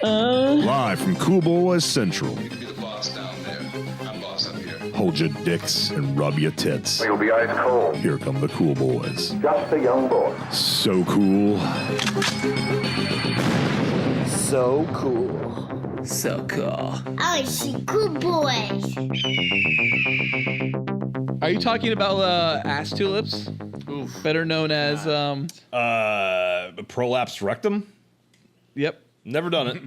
Live from Cool Boys Central. You can be the boss down there. I'm boss up here. Hold your dicks and rub your tits. You'll be ice cold. Here come the Cool Boys. Just a young boy. So cool. So cool. So cool. I see cool boys. Are you talking about ass tulips? Oof. Better known as Prolapsed rectum? Yep. Never done it.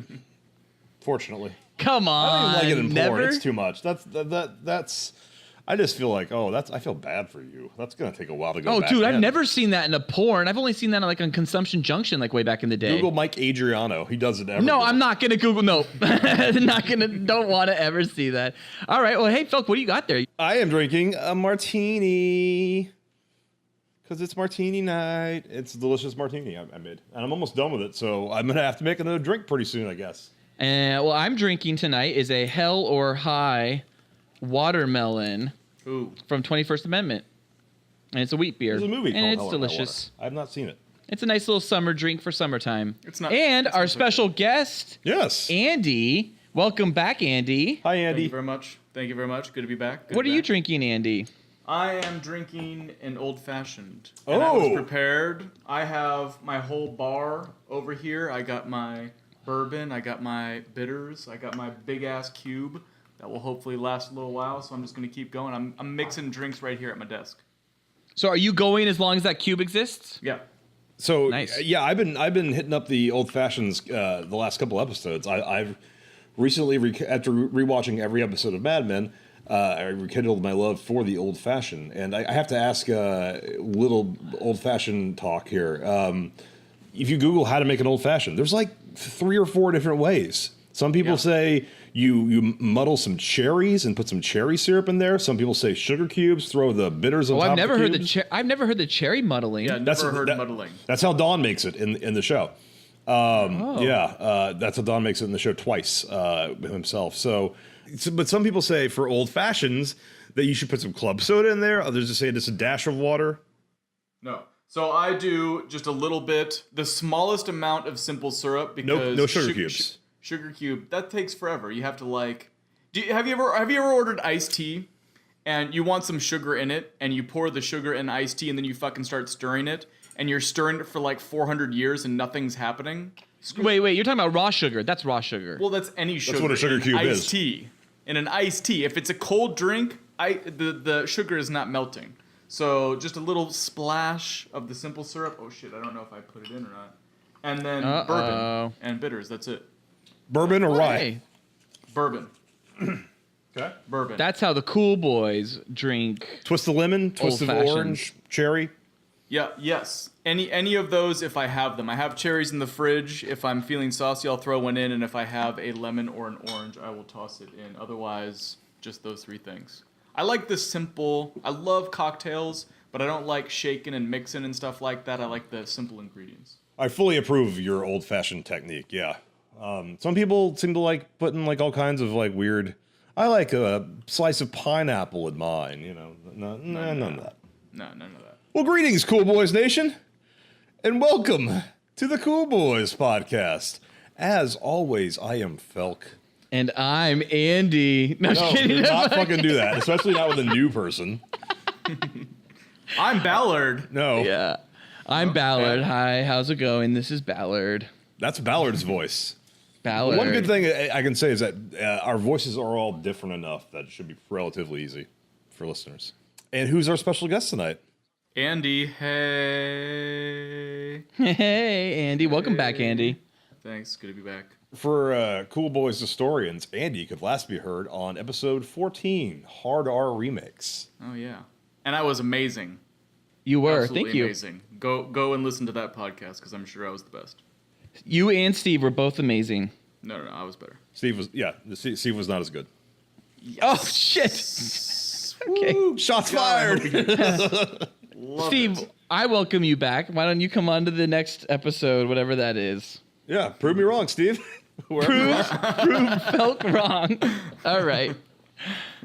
Fortunately. Come on. I don't even like it in never? porn. It's too much. That's I just feel like, I feel bad for you. That's gonna take a while to go back. Oh, dude, I've in. never seen that in a porn. I've only seen that on Consumption Junction, way back in the day. Google Mike Adriano. He does it every No, day. I'm not gonna Google. No, don't want to ever see that. All right. Well, hey, Felk, what do you got there? I am drinking a martini. Because it's martini night. It's a delicious martini I made. And I'm almost done with it, so I'm going to have to make another drink pretty soon, I guess. And what I'm drinking tonight is a Hell or High watermelon from 21st Amendment. And it's a wheat beer. There's a movie and called it's Hell or High delicious. Water. I have not seen it. It's a nice little summer drink for summertime. It's not. And our special guest, Yes. Andy. Welcome back, Andy. Hi, Thank Andy. you very much. Thank you very much. Good to be back. What are you drinking, Andy? I am drinking an old fashioned. And I was Oh. prepared. I have my whole bar over here. I got my bourbon. I got my bitters. I got my big ass cube that will hopefully last a little while. So I'm just gonna keep going. I'm mixing drinks right here at my desk. So are you going as long as that cube exists? Yeah. So, Nice. yeah, I've been hitting up the old fashions the last couple episodes. I've recently, after rewatching every episode of Mad Men, I rekindled my love for the old fashioned, and I have to ask little old fashioned talk here. If you Google how to make an old fashioned, there's like 3 or 4 different ways. Some people say you muddle some cherries and put some cherry syrup in there. Some people say sugar cubes, throw the bitters on top. I've never of the heard cubes. I've never heard the cherry muddling. Yeah. Never heard muddling. That's how Don makes it in the show. That's how Don makes it in the show twice himself. But some people say for old fashions that you should put some club soda in there. Others just say just a dash of water. No. So I do just a little bit, the smallest amount of simple syrup because No sugar cubes. Sugar cube, that takes forever. You have to have you ever ordered iced tea and you want some sugar in it and you pour the sugar in iced tea and then you fucking start stirring it and you're stirring it for like 400 years and nothing's happening? Wait, you're talking about raw sugar. That's raw sugar. Well, that's any sugar. That's what a sugar cube in is. Iced tea. In an iced tea, if it's a cold drink, the sugar is not melting. So just a little splash of the simple syrup. Oh shit, I don't know if I put it in or not. And then bourbon and bitters. That's it. Bourbon or rye? Hey, Bourbon. Okay. Bourbon. that's how the cool boys drink. Twist of lemon, twist of Old-fashioned. orange, cherry. Yeah, yes. Any of those if I have them. I have cherries in the fridge. If I'm feeling saucy, I'll throw one in, and if I have a lemon or an orange, I will toss it in. Otherwise, just those 3 things. I like the simple. I love cocktails, but I don't like shaking and mixing and stuff like that. I like the simple ingredients. I fully approve of your old-fashioned technique. Yeah. Some people seem to like putting like all kinds of like weird. I like a slice of pineapple in mine. You know, none of that. No, none of that. Well, greetings, Cool Boys Nation, and welcome to the Cool Boys Podcast. As always, I am Felk. And I'm Andy. No, I'm just No, kidding. do not fucking do that, especially not with a new person. I'm Ballard. No, Yeah. I'm Ballard. Hi, how's it going? This is Ballard. that's Ballard's voice. Ballard. One good thing I can say is that our voices are all different enough that it should be relatively easy for listeners. And who's our special guest tonight? Andy, hey. Hey, Andy. Welcome back, Andy. Thanks. Good to be back. For Cool Boys historians, Andy could last be heard on episode 14, Hard R Remakes. Oh yeah, and I was amazing. You were. Absolutely Thank you. amazing. Go and listen to that podcast because I'm sure I was the best. You and Steve were both amazing. No, I was better. Steve was not as good. Oh, shit. Okay. Shots fired. Steve, I welcome you back. Why don't you come on to the next episode, whatever that is? Yeah, prove me wrong, Steve. Prove Felk wrong. All right.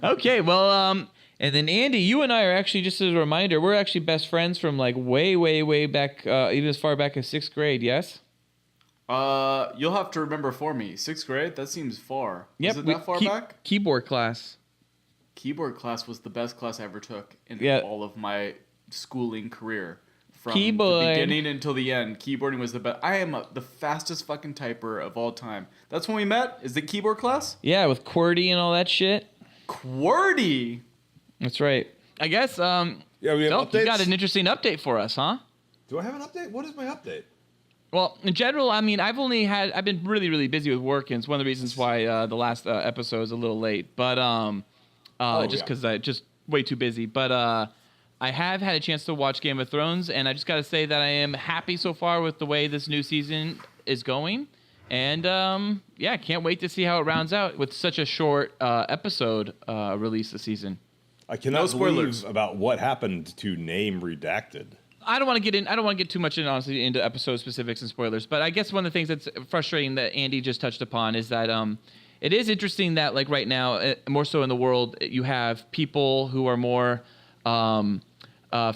Okay, well, And then Andy, you and I are actually, just as a reminder, we're actually best friends from like way, way, way back, even as far back as 6th grade. Yes. You'll have to remember for me. 6th grade? That seems far. Yep. Is it that far back? Keyboard class. Keyboard class was the best class I ever took in Yeah. all of my schooling career. From Keyboard. the beginning until the end, keyboarding was the best. I am the fastest fucking typer of all time. That's when we met? Is it keyboard class? Yeah, with QWERTY and all that shit. QWERTY? That's right. I guess, Yeah, we have Phil, you got updates? an interesting update for us, huh? Do I have an update? What is my update? Well, in general, I mean, I've been really, really busy with work, and it's one of the reasons why the last episode is a little late. But just because I just way too busy. But I have had a chance to watch Game of Thrones, and I just got to say that I am happy so far with the way this new season is going. And yeah, can't wait to see how it rounds out with such a short episode release this season. I cannot No spoilers. believe about what happened to Name Redacted. I don't want to get too much honestly into episode specifics and spoilers, but I guess one of the things that's frustrating that Andy just touched upon is that it is interesting that like right now, more so in the world, you have people who are more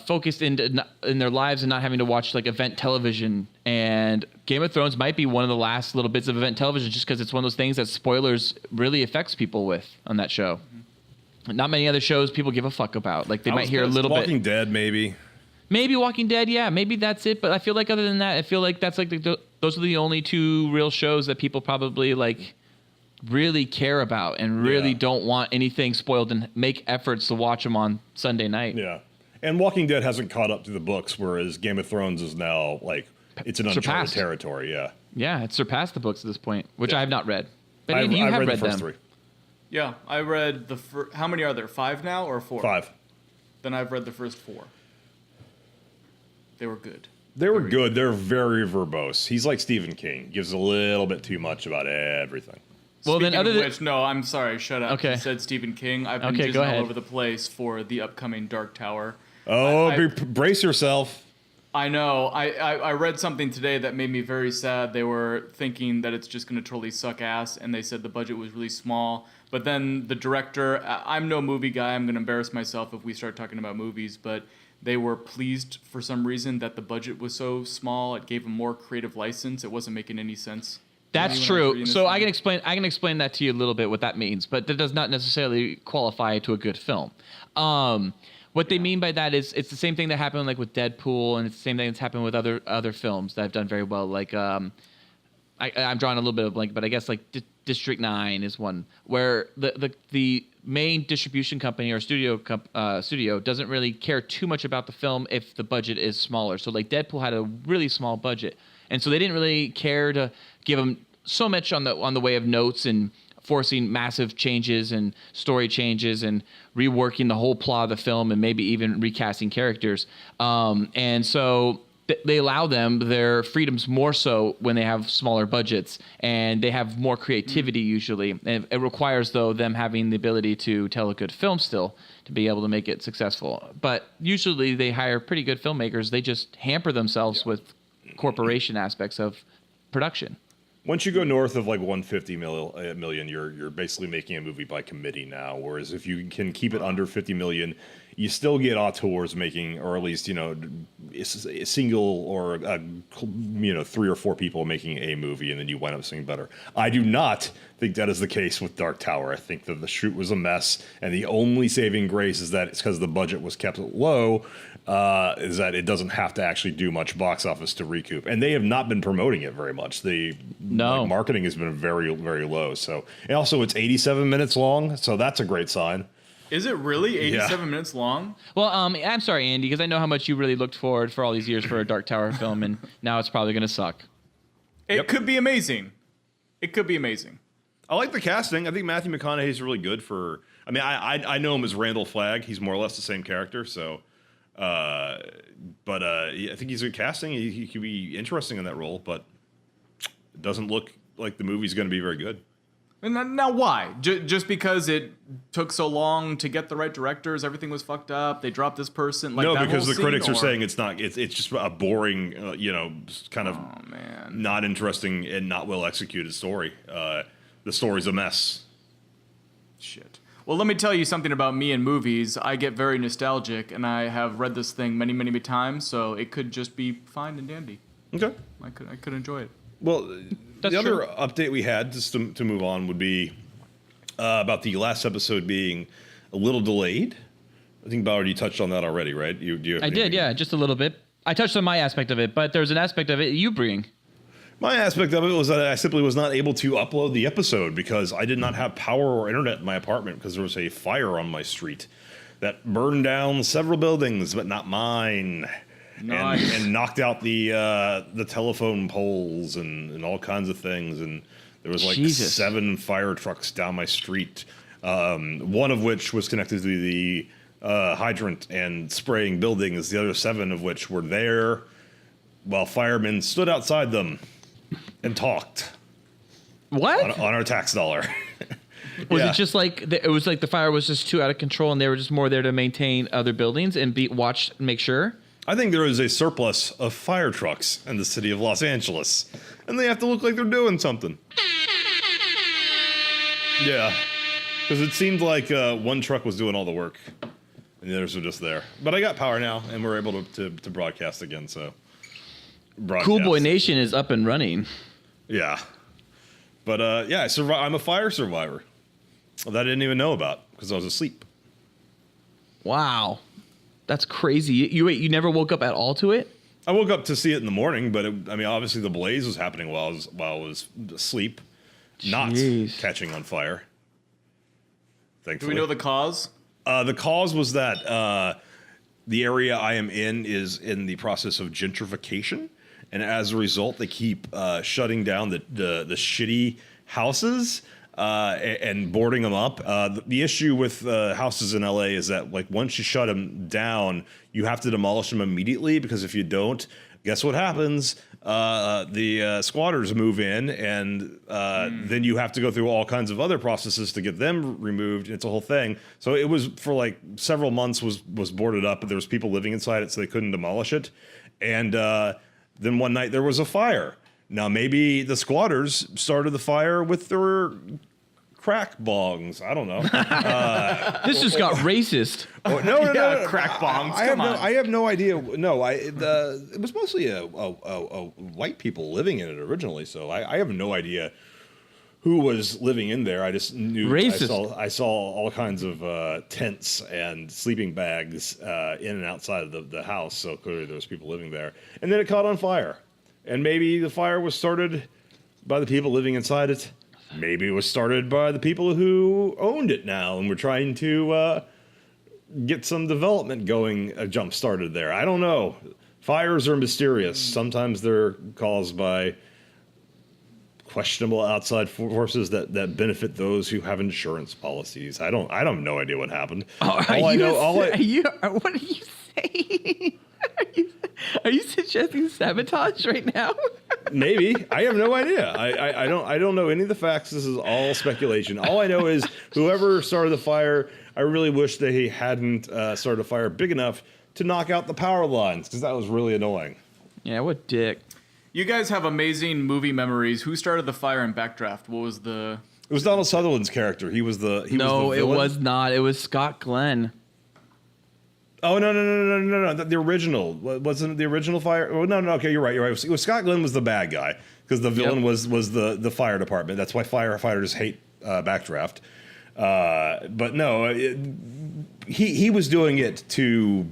focused in their lives and not having to watch like event television. And Game of Thrones might be one of the last little bits of event television, just because it's one of those things that spoilers really affects people with on that show. Not many other shows people give a fuck about. Like they might hear a little bit. Walking Dead, maybe. Maybe Walking Dead, yeah, maybe that's it. But I feel like other than that, I feel like that's like those are the only two real shows that people probably like really care about and really don't want anything spoiled and make efforts to watch them on Sunday night. Yeah. And Walking Dead hasn't caught up to the books, whereas Game of Thrones is now like it's an uncharted Surpassed. territory. Yeah. Yeah, it's surpassed the books at this point, which Yeah. I have not read. But I've you have read read the first them. 3. Yeah, I read the first. How many are there? 5 now or 4? 5. Then I've read the first 4. They were good. They were good. They're very verbose. He's like Stephen King. Gives a little bit too much about everything. Well, Speaking then other of than which, no, I'm sorry, shut up. Okay. You said Stephen King. I've been Okay, jizzing go all ahead. over the place for the upcoming Dark Tower. Oh, I- brace yourself. I know. I read something today that made me very sad. They were thinking that it's just going to totally suck ass, and they said the budget was really small. But then the director, I'm no movie guy. I'm going to embarrass myself if we start talking about movies, but they were pleased for some reason that the budget was so small. It gave them more creative license. It wasn't making any sense. That's When I was true. reading this So I thing. can explain that to you a little bit what that means, but that does not necessarily qualify to a good film. What they mean by that is it's the same thing that happened like with Deadpool, and it's the same thing that's happened with other films that have done very well. Like I'm drawing a little bit of blank, but I guess like District 9 is one where the main distribution company or studio doesn't really care too much about the film if the budget is smaller. So like Deadpool had a really small budget, and so they didn't really care to give them so much on the way of notes and forcing massive changes and story changes and reworking the whole plot of the film and maybe even recasting characters. And so they allow them their freedoms more so when they have smaller budgets, and they have more creativity usually. And it requires, though, them having the ability to tell a good film still to be able to make it successful. But usually they hire pretty good filmmakers. They just hamper themselves with corporation aspects of production. Once you go north of like 150 million, you're basically making a movie by committee now. Whereas if you can keep it under 50 million, you still get auteurs making, or at least a single or 3 or 4 people making a movie, and then you wind up seeing better. I do not think that is the case with Dark Tower. I think that the shoot was a mess, and the only saving grace is that it's because the budget was kept low. Is that it doesn't have to actually do much box office to recoup, and they have not been promoting it very much. Marketing has been very, very low. So, and also it's 87 minutes long, so that's a great sign. Is it really 87 minutes long? Well, I'm sorry, Andy, because I know how much you really looked forward for all these years for a Dark Tower film, and now it's probably going to suck. It could be amazing. It could be amazing. I like the casting. I think Matthew McConaughey is really good for. I mean, I know him as Randall Flagg. He's more or less the same character. So, I think he's good casting. He could be interesting in that role, but it doesn't look like the movie's going to be very good. And now why? Just because it took so long to get the right directors, everything was fucked up. They dropped this person. Like No, that because whole the critics scene, are or- saying it's not. It's just a boring, kind of man. not interesting and not well executed story. The story's a mess. Shit. Well, let me tell you something about me and movies. I get very nostalgic, and I have read this thing many, many times, so it could just be fine and dandy. Okay. I could enjoy it. Well, That's the other true. update we had, just to move on, would be about the last episode being a little delayed. I think Ballard, you touched on that already, right? You have I did, yeah, just a little bit. I touched on my aspect of it, but there's an aspect of it you bring. My aspect of it was that I simply was not able to upload the episode because I did not have power or internet in my apartment because there was a fire on my street that burned down several buildings, but not mine. Nice. And knocked out the telephone poles and all kinds of things. And there was like Jesus. 7 fire trucks down my street, one of which was connected to the hydrant and spraying buildings, the other 7 of which were there while firemen stood outside them and talked What? on our tax dollar. Was Yeah. it just like it was like the fire was just too out of control and they were just more there to maintain other buildings and watch, make sure? I think there is a surplus of fire trucks in the city of Los Angeles, and they have to look like they're doing something. Yeah, because it seemed like one truck was doing all the work, and the others were just there. But I got power now, and we're able to broadcast again, so... Cool Boy Broadcast. Nation is up and running. Yeah. But, yeah, I'm a fire survivor. That I didn't even know about, because I was asleep. Wow. That's crazy. You never woke up at all to it? I woke up to see it in the morning, but obviously the blaze was happening while I was asleep, not Jeez. catching on fire. Do Thankfully, we know the cause? the cause was that the area I am in is in the process of gentrification, and as a result, they keep shutting down the shitty houses and boarding them up. The issue with houses in LA is that like once you shut them down, you have to demolish them immediately because if you don't, guess what happens? The squatters move in, and then you have to go through all kinds of other processes to get them removed. It's a whole thing. So it was for like several months was boarded up, but there was people living inside it, so they couldn't demolish it. And then one night there was a fire. Now maybe the squatters started the fire with their crack bongs. I don't know. This just got racist. No. Crack bombs. I Come on. have no idea. No, it was mostly a white people living in it originally, so I have no idea who was living in there. I just knew Racist. I saw all kinds of tents and sleeping bags in and outside of the house, so clearly there was people living there. And then it caught on fire, and maybe the fire was started by the people living inside it. Maybe it was started by the people who owned it now and were trying to get some development going, jump started there. I don't know. Fires are mysterious. Sometimes they're caused by questionable outside forces that benefit those who have insurance policies. I have no idea what happened. What are you saying? Are you suggesting sabotage right now? Maybe. I have no idea. I don't know any of the facts. This is all speculation. All I know is whoever started the fire, I really wish that he hadn't started a fire big enough to knock out the power lines, because that was really annoying. Yeah, what dick. You guys have amazing movie memories. Who started the fire in Backdraft? What was the... It was Donald Sutherland's character. He was the No, it villain. was not. It was Scott Glenn. Oh no! The original wasn't it the original fire. Oh no! Okay, you're right. It was Scott Glenn was the bad guy because the villain was the fire department. That's why firefighters hate Backdraft. But no, he was doing it to.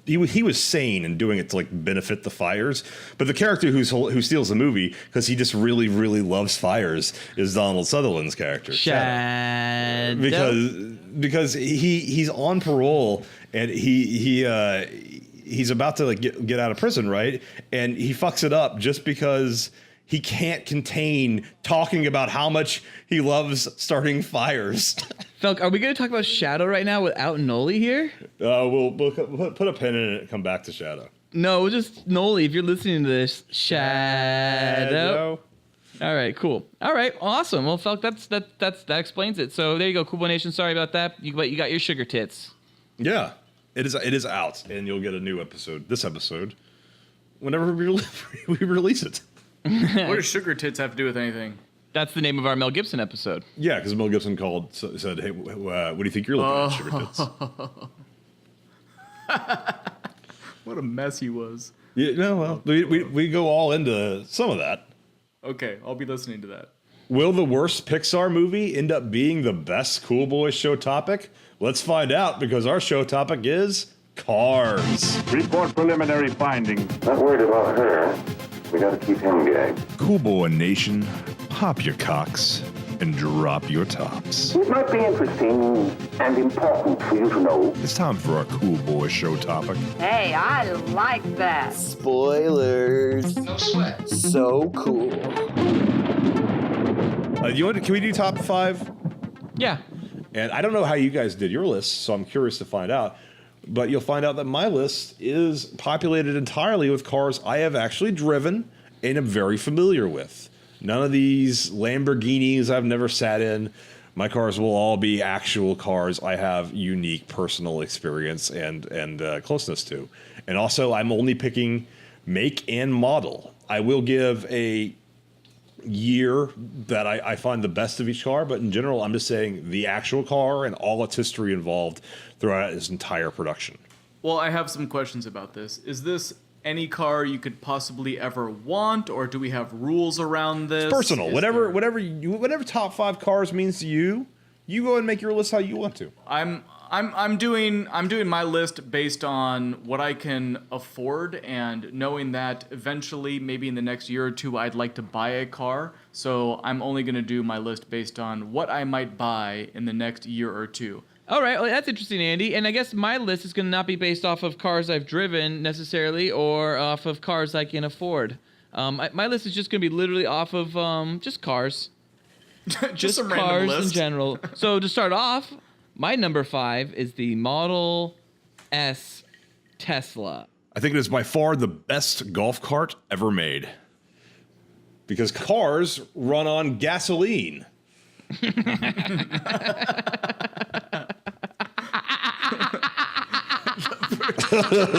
He was sane and doing it to like benefit the fires. But the character who steals the movie because he just really loves fires is Donald Sutherland's character. Shadow. Because he's on parole and he's about to like get out of prison, right? And he fucks it up just because he can't contain talking about how much he loves starting fires. Felk, are we going to talk about Shadow right now without Noli here? We'll put a pin in it and come back to Shadow. No, just Noli. If you're listening to this, Shadow. All right, cool. All right, awesome. Well, Felk, that explains it. So there you go, Cool Boy Nation. Sorry about that. You got your sugar tits. Yeah, it is out, and you'll get a new episode. This episode, whenever we release it. What does sugar tits have to do with anything? That's the name of our Mel Gibson episode. Yeah, because Mel Gibson said, "Hey, what do you think you're looking at, sugar tits?" What a mess he was. Yeah, no, well, we go all into some of that. Okay, I'll be listening to that. Will the worst Pixar movie end up being the best Cool Boys show topic? Let's find out, because our show topic is Cars. Report preliminary findings. Not worried about her. We gotta keep him gagged. Cool Boy Nation, pop your cocks and drop your tops. It might be interesting and important for you to know. It's time for our Cool Boy show topic. Hey, I like that. Spoilers. No sweat. So cool. Can we do top 5? Yeah. And I don't know how you guys did your list, so I'm curious to find out. But you'll find out that my list is populated entirely with cars I have actually driven and am very familiar with. None of these Lamborghinis I've never sat in. My cars will all be actual cars I have unique personal experience and closeness to. And also, I'm only picking make and model. I will give a year that I find the best of each car, but in general, I'm just saying the actual car and all its history involved throughout its entire production. Well, I have some questions about this. Is this any car you could possibly ever want, or do we have rules around this? It's personal. Whatever top 5 cars means to you, you go and make your list how you want to. I'm doing my list based on what I can afford, and knowing that eventually, maybe in the next year or two, I'd like to buy a car. So I'm only going to do my list based on what I might buy in the next year or two. All right, well, that's interesting, Andy. And I guess my list is going to not be based off of cars I've driven necessarily, or off of cars I can afford. My list is just going to be literally off of just cars. just a random cars list. in general. So to start off, my number 5 is the Model S Tesla. I think it is by far the best golf cart ever made. Because cars run on gasoline.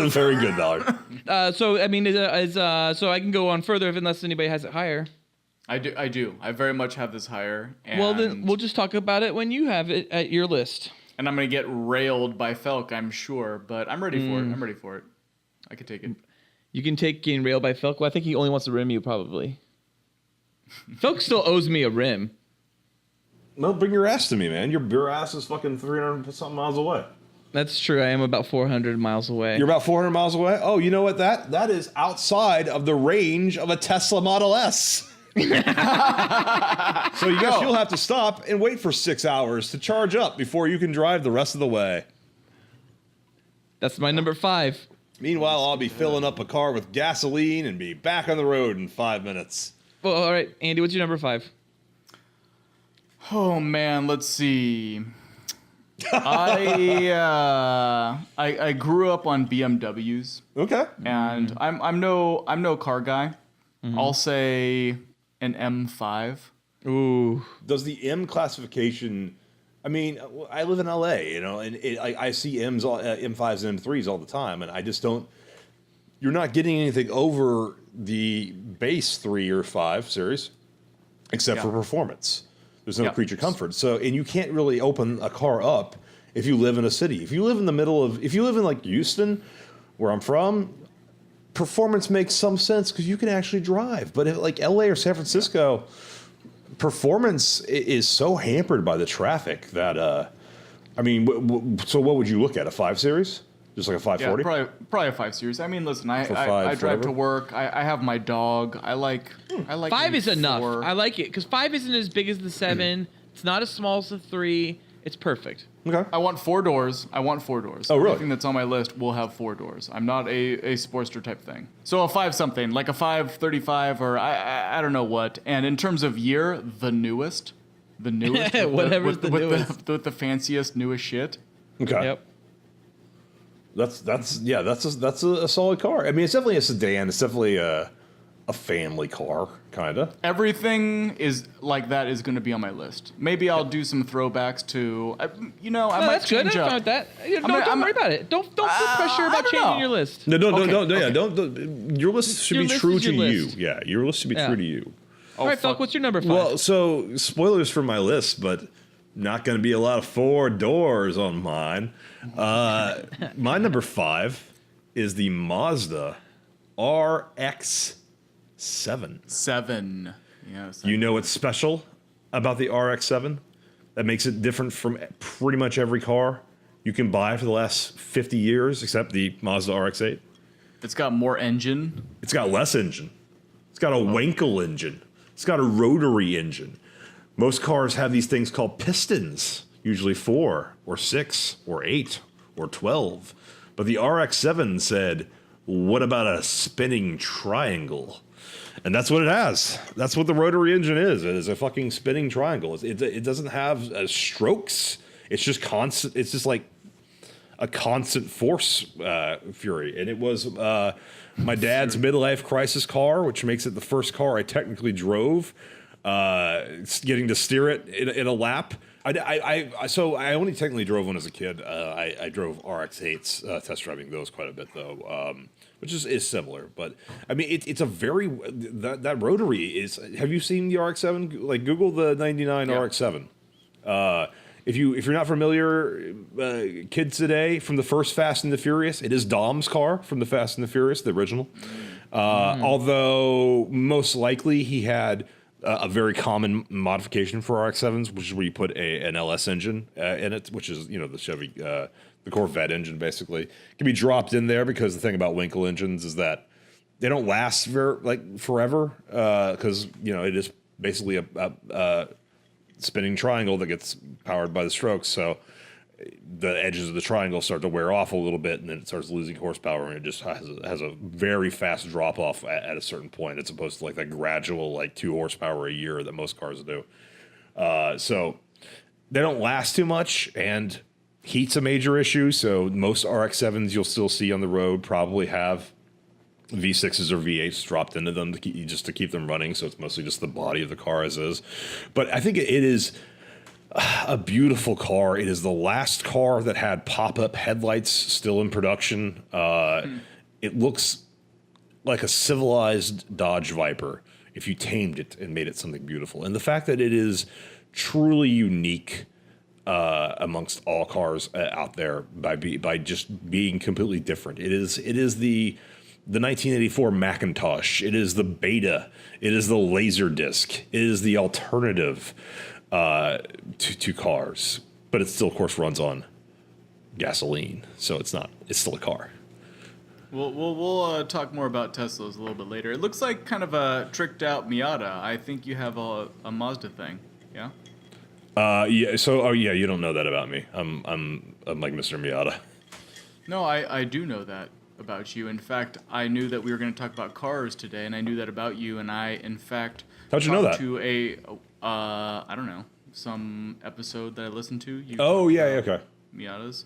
Very good, Ballard. So I mean, so I can go on further unless anybody has it higher. I do. I very much have this higher. And, Well, then we'll just talk about it when you have it at your list. And I'm going to get railed by Felk, I'm sure, but I'm ready for it. I'm ready for it. I could take it. You can take getting railed by Felk. Well, I think he only wants to rim you, probably. Felk still owes me a rim. No, bring your ass to me, man. Your ass is fucking 300-something miles away. That's true. I am about 400 miles away. You're about 400 miles away? Oh, you know what? That is outside of the range of a Tesla Model S. So you guess you'll have to stop and wait for 6 hours to charge up before you can drive the rest of the way. That's my number 5. Meanwhile, I'll be filling up a car with gasoline and be back on the road in 5 minutes. Well, all right, Andy, what's your number 5? Oh, man, let's see. I grew up on BMWs. Okay. And I'm no car guy. I'll say an M5. Ooh. Does the M classification? I mean, I live in LA, you know, and I see M5s and M3s all the time, and I just don't. You're not getting anything over the base 3 or 5 series, except for performance. There's no creature comfort. So, and you can't really open a car up if you live in a city. If you live in the middle of, if you live in like Houston, where I'm from, performance makes some sense because you can actually drive. But if like LA or San Francisco, performance is so hampered by the traffic that, I mean, so what would you look at? A 5 Series? Just like a 540? Yeah, probably a 5 Series. I mean, listen, I drive forever? to work. I have my dog. I like 5 is enough. 4. I like it because 5 isn't as big as the 7. It's not as small as the 3. It's perfect. Okay. I want 4 doors. Oh, really? Everything that's on my list will have 4 doors. I'm not a Sportster type thing. So a 5 something, like a 535 or I don't know what. And in terms of year, the newest. Whatever's the newest. With the fanciest, newest shit. Okay. Yep. That's a solid car. I mean, it's definitely a sedan. It's definitely a family car, kind of. Everything is like that is going to be on my list. Maybe I'll do some throwbacks to, I might That's good. change I'm up. fine with that. Don't worry about it. Don't feel pressure about don't changing know. your list. No, Okay, don't. Yeah, okay. don't. Your list should Your be list true is to your you. list. Yeah, your list should be true to you. All right, Felk, what's your number 5? Well, so spoilers for my list, but not going to be a lot of 4 doors on mine. My number 5 is the Mazda RX-7. 7. Yes. You know what's special about the RX-7 that makes it different from pretty much every car you can buy for the last 50 years, except the Mazda RX-8? It's got more engine. It's got less engine. It's got a Wankel engine. It's got a rotary engine. Most cars have these things called pistons, usually 4 or 6 or 8 or 12. But the RX-7 said, what about a spinning triangle? And that's what it has. That's what the rotary engine is. It is a fucking spinning triangle. It doesn't have strokes. It's just constant. It's just like a constant force fury. And it was my dad's midlife crisis car, which makes it the first car I technically drove. Getting to steer it in a lap. So I only technically drove one as a kid. I drove RX-8s, test driving those quite a bit though, which is similar. But I mean, it's a very that rotary is. Have you seen the RX-7? Like Google the '99 RX-7. If you're not familiar, kids today, from the first Fast and the Furious, it is Dom's car from the Fast and the Furious, the original. Although most likely he had a very common modification for RX-7s, which is where you put an LS engine in it, which is the Chevy, the Corvette engine basically. It can be dropped in there because the thing about Wankel engines is that they don't last forever because it is basically a spinning triangle that gets powered by the strokes. So the edges of the triangle start to wear off a little bit, and then it starts losing horsepower, and it just has a very fast drop off at a certain point, as opposed to like that gradual 2 horsepower a year that most cars do. So they don't last too much, and heat's a major issue. So most RX-7s you'll still see on the road probably have V6s or V8s dropped into them just to keep them running. So it's mostly just the body of the car as is. But I think it is a beautiful car. It is the last car that had pop-up headlights still in production. It looks like a civilized Dodge Viper if you tamed it and made it something beautiful. And the fact that it is truly unique amongst all cars out there by just being completely different. It is the 1984 Macintosh. It is the Beta. It is the Laserdisc. It is the alternative to cars, but it still, of course, runs on gasoline. So it's still a car. We'll talk more about Teslas a little bit later. It looks like kind of a tricked out Miata. I think you have a Mazda thing, yeah? Yeah. So, you don't know that about me. I'm like Mr. Miata. No, I do know that about you. In fact, I knew that we were going to talk about cars today, and I knew that about you. And I, in fact, how'd you know that? To I don't know, some episode that I listened to. Okay. Miatas.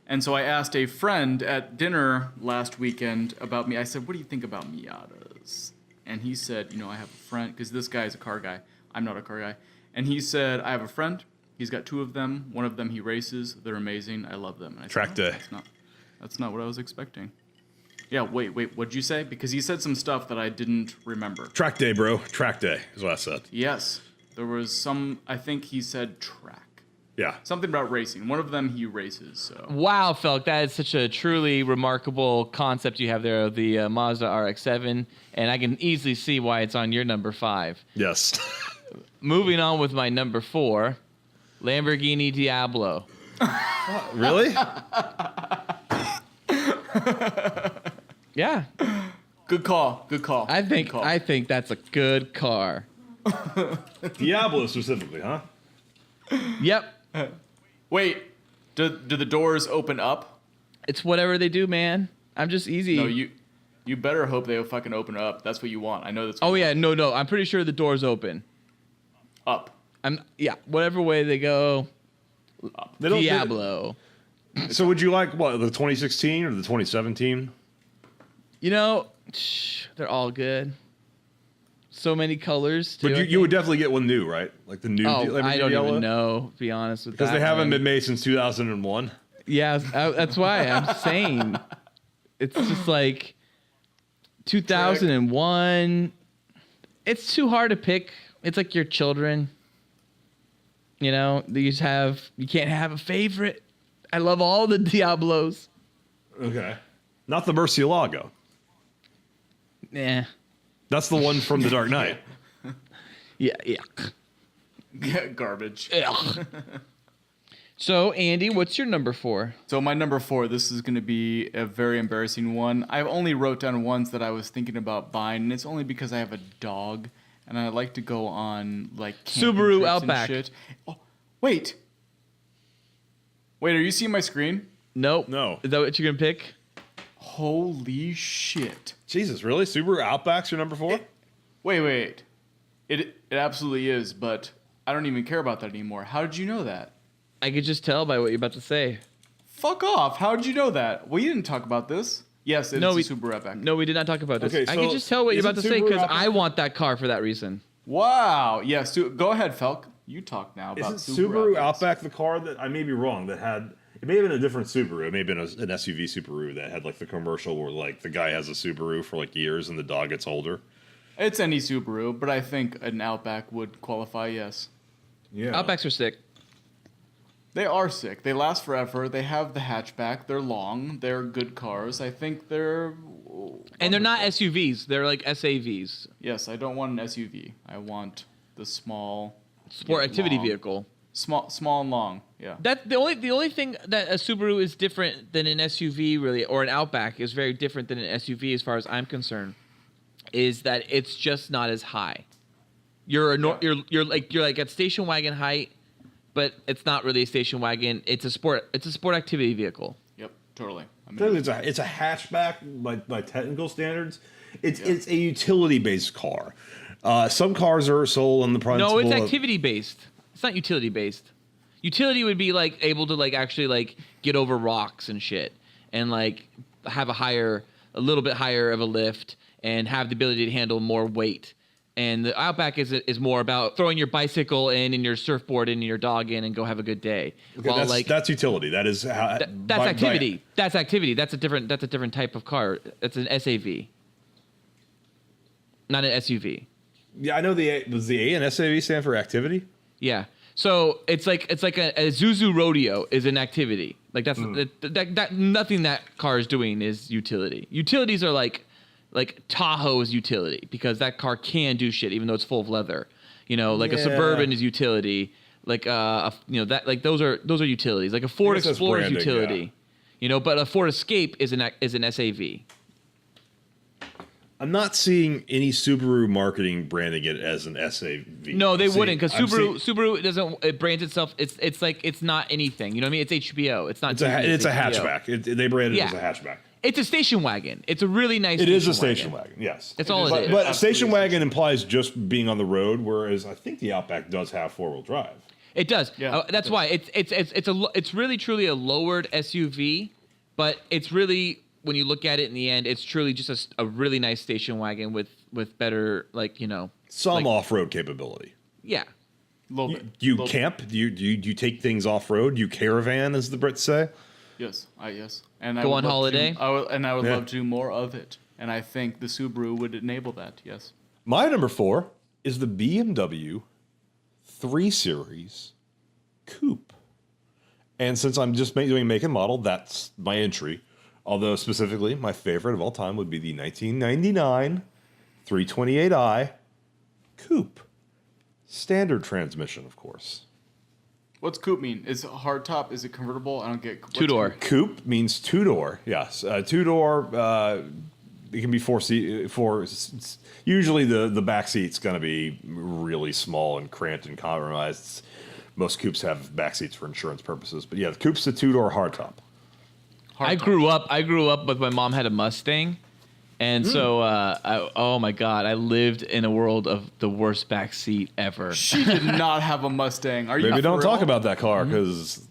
And so I asked a friend at dinner last weekend about me. I said, what do you think about Miatas? And he said, I have a friend, because this guy is a car guy. I'm not a car guy. And he said, I have a friend. He's got 2 of them. One of them he races. They're amazing. I love them. And I Track said, day. That's not what I was expecting. Yeah, wait, what'd you say? Because he said some stuff that I didn't remember. Track day, bro. Track day is what I said. Yes. There was I think he said track. Yeah. Something about racing. One of them he races, so. Wow, Felk, that is such a truly remarkable concept you have there of the Mazda RX-7, and I can easily see why it's on your number 5. Yes. Moving on with my number 4, Lamborghini Diablo. Really? Yeah. Good call. I think that's a good car. Diablo specifically, huh? Yep. Wait, do the doors open up? It's whatever they do, man. I'm just easy. No, you better hope they fucking open up. That's what you want. I know that's. Oh yeah, no. I'm pretty sure the doors open. Up. Whatever way they go. Up. Diablo. So would you like the 2016 or the 2017? They're all good. So many colors, too. But you would definitely get one new, right? Like the new. I don't even know, to be honest with that. Because they haven't been made since 2001. Yeah, that's why I'm saying. It's just like 2001. It's too hard to pick. It's like your children. You know, you can't have a favorite. I love all the Diablos. Okay. Not the Murcielago. Yeah. That's the one from The Dark Knight. Yeah. Yeah, garbage. So, Andy, what's your number 4? So my number 4, this is going to be a very embarrassing one. I only wrote down ones that I was thinking about buying, and it's only because I have a dog, and I like to go on, like, camping Subaru trips Outback. And shit. Oh, wait, are you seeing my screen? Nope. No. Is that what you're going to pick? Holy shit. Jesus, really? Subaru Outback's your number 4? Wait. It absolutely is, but I don't even care about that anymore. How did you know that? I could just tell by what you're about to say. Fuck off. How did you know that? We didn't talk about this. Yes, it's a Subaru Outback. No, we did not talk about this. Okay, I so can just tell what you're is about to it say Subaru because Outback? I want that car for that reason. Wow. Yes, go ahead, Felk. You talk now about Isn't Subaru Outbacks. Outback the car that, I may be wrong, that had, it may have been a different Subaru. It may have been an SUV Subaru that had like the commercial where like the guy has a Subaru for like years and the dog gets older. It's any Subaru, but I think an Outback would qualify, yes. Yeah. Outbacks are sick. They are sick. They last forever. They have the hatchback. They're long. They're good cars. I think they're... And they're not SUVs. They're like SAVs. Yes, I don't want an SUV. I want the small... Sport activity long. vehicle. Small and long, yeah. That the only thing that a Subaru is different than an SUV really, or an Outback is very different than an SUV as far as I'm concerned, is that it's just not as high. You're like at station wagon height, but it's not really a station wagon. It's a sport activity vehicle. Yep, totally. I mean, Clearly it's a hatchback by technical standards. It's a utility based car. Some cars are sold on the principle. No, it's activity based. It's not utility based. Utility would be like able to like actually like get over rocks and shit, and like have a little bit higher of a lift, and have the ability to handle more weight. And the Outback is more about throwing your bicycle in and your surfboard in and your dog in and go have a good day. Okay, that's utility. That is how, that's activity. That's activity. That's a different type of car. That's an SAV, not an SUV. Yeah, I know does the A in SAV stand for activity? Yeah. So it's like a Zuzu Rodeo is an activity. Like that's that nothing that car is doing is utility. Utilities are like Tahoe's utility because that car can do shit even though it's full of leather. You know, like a Suburban is utility. Like those are utilities. Like a Ford Explorer is utility. Yeah. You know, but a Ford Escape is an SAV. I'm not seeing any Subaru marketing branding it as an SAV. No, they wouldn't because Subaru doesn't brand itself. It's like it's not anything. You know what I mean? It's HBO. It's not. It's a hatchback. They brand it as a hatchback. It's a station wagon. It's a really nice. It is a station wagon. Yes, that's all it is. But a station wagon implies just being on the road, whereas I think the Outback does have 4-wheel drive. It does. Yeah, that's why it's really truly a lowered SUV, but it's really. When you look at it in the end, it's truly just a really nice station wagon with better, like, you know. Some off-road capability. Yeah. You camp? Do you take things off-road? You caravan, as the Brits say? Yes, yes. And Go on holiday? I would love to do more of it. And I think the Subaru would enable that, yes. My number 4 is the BMW 3 Series Coupe. And since I'm just doing make and model, that's my entry. Although, specifically, my favorite of all time would be the 1999 328i Coupe. Standard transmission, of course. What's coupe mean? Is it hardtop? Is it convertible? I don't get... Two-door. Coupe means two-door, yes. Two-door, it can be four. Usually the back seat's going to be really small and cramped and compromised. Most coupes have back seats for insurance purposes. But yeah, the coupe's a two-door hardtop. I grew up with my mom had a Mustang, and so oh my god, I lived in a world of the worst back seat ever. She did not have a Mustang. Are you? Maybe don't talk about that car because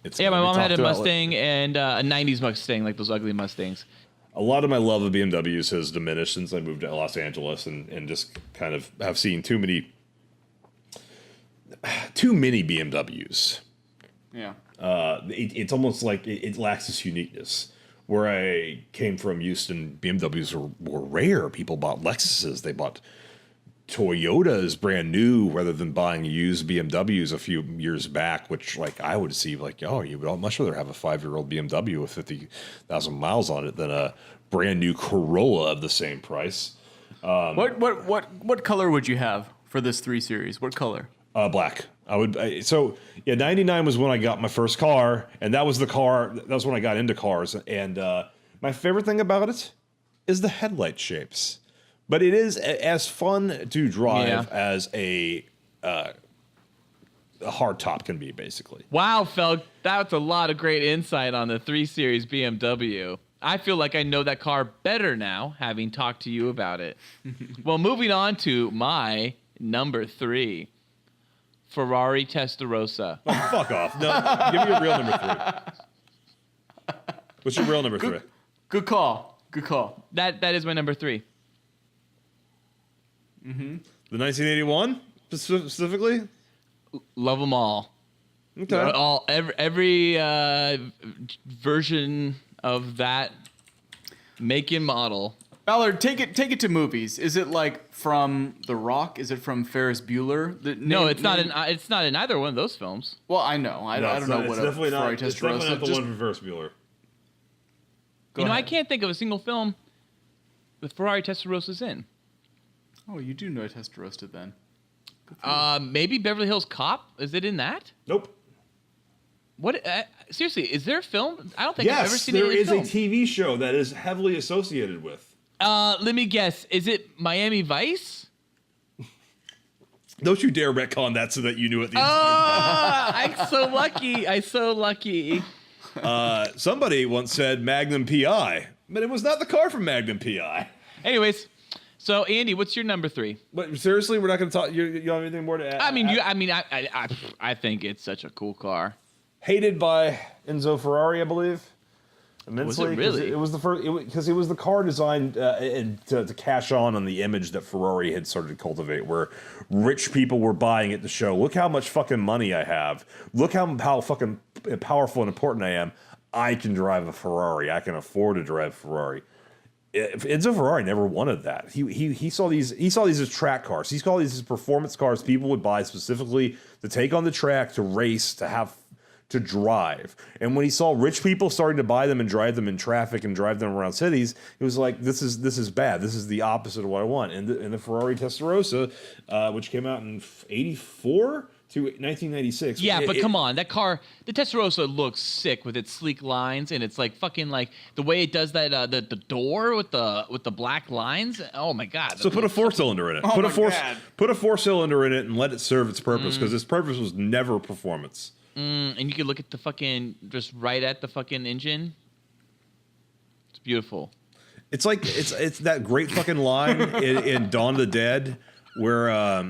it's. Yeah, my mom had a Mustang and a '90s Mustang, like those ugly Mustangs. A lot of my love of BMWs has diminished since I moved to Los Angeles and just kind of have seen too many BMWs. Yeah. It's almost like it lacks this uniqueness. Where I came from, Houston, BMWs were rare. People bought Lexuses. They bought Toyota is brand new rather than buying used BMWs a few years back, which like I would see like, oh, you would much rather have a 5-year-old BMW with 50,000 miles on it than a brand new Corolla of the same price. What color would you have for this 3 Series? What color? Black. 99 was when I got my first car, and that was when I got into cars. And my favorite thing about it is the headlight shapes. But it is as fun to drive as a hard top can be, basically. Wow, Felk, that's a lot of great insight on the 3 Series BMW. I feel like I know that car better now, having talked to you about it. Well, moving on to my number 3, Ferrari Testarossa. Oh, fuck off. No, give me your real number 3. What's your real number 3? Good call. That is my number 3. Mm-hmm. The 1981 specifically? Love them all. Okay. Every version of that make and model. Ballard, take it to movies. Is it like from The Rock? Is it from Ferris Bueller? No, it's not in either one of those films. Well, I know. I don't know what a Ferrari Testarossa. It's definitely not the one from Ferris Bueller. I can't think of a single film that Ferrari Testarosa's in. Oh, you do know Testarossa then. Maybe Beverly Hills Cop? Is it in that? Nope. What? Seriously, is there a film? I don't think I've ever seen it in a Yes, film. there is a TV show that is heavily associated with. Let me guess. Is it Miami Vice? Don't you dare retcon that so that you knew it the I'm so lucky. Somebody once said Magnum PI, but it was not the car from Magnum PI. Anyways, so Andy, what's your number 3? But seriously, we're not going to talk. You don't have anything more to add? I think it's such a cool car. Hated by Enzo Ferrari, I believe. Immensely. Was it really? It was the first because it was the car designed to cash on the image that Ferrari had started to cultivate, where rich people were buying it to show, look how much fucking money I have, look how fucking powerful and important I am. I can drive a Ferrari. I can afford to drive a Ferrari. Enzo Ferrari never wanted that. He saw these as track cars. He saw these as performance cars people would buy specifically to take on the track, to race, to drive. And when he saw rich people starting to buy them and drive them in traffic and drive them around cities, it was like, this is bad. This is the opposite of what I want. And the Ferrari Testarossa, which came out in 84 to 1996. Yeah, but come on, that car, the Testarossa looks sick with its sleek lines, and it's like fucking like the way it does that the door with the black lines. Oh my god! So put a 4-cylinder in it. Put a 4-cylinder in it and let it serve its purpose, because its purpose was never performance. And you can look at the fucking, just right at the fucking engine. It's beautiful. It's like it's that great fucking line in Dawn of the Dead where I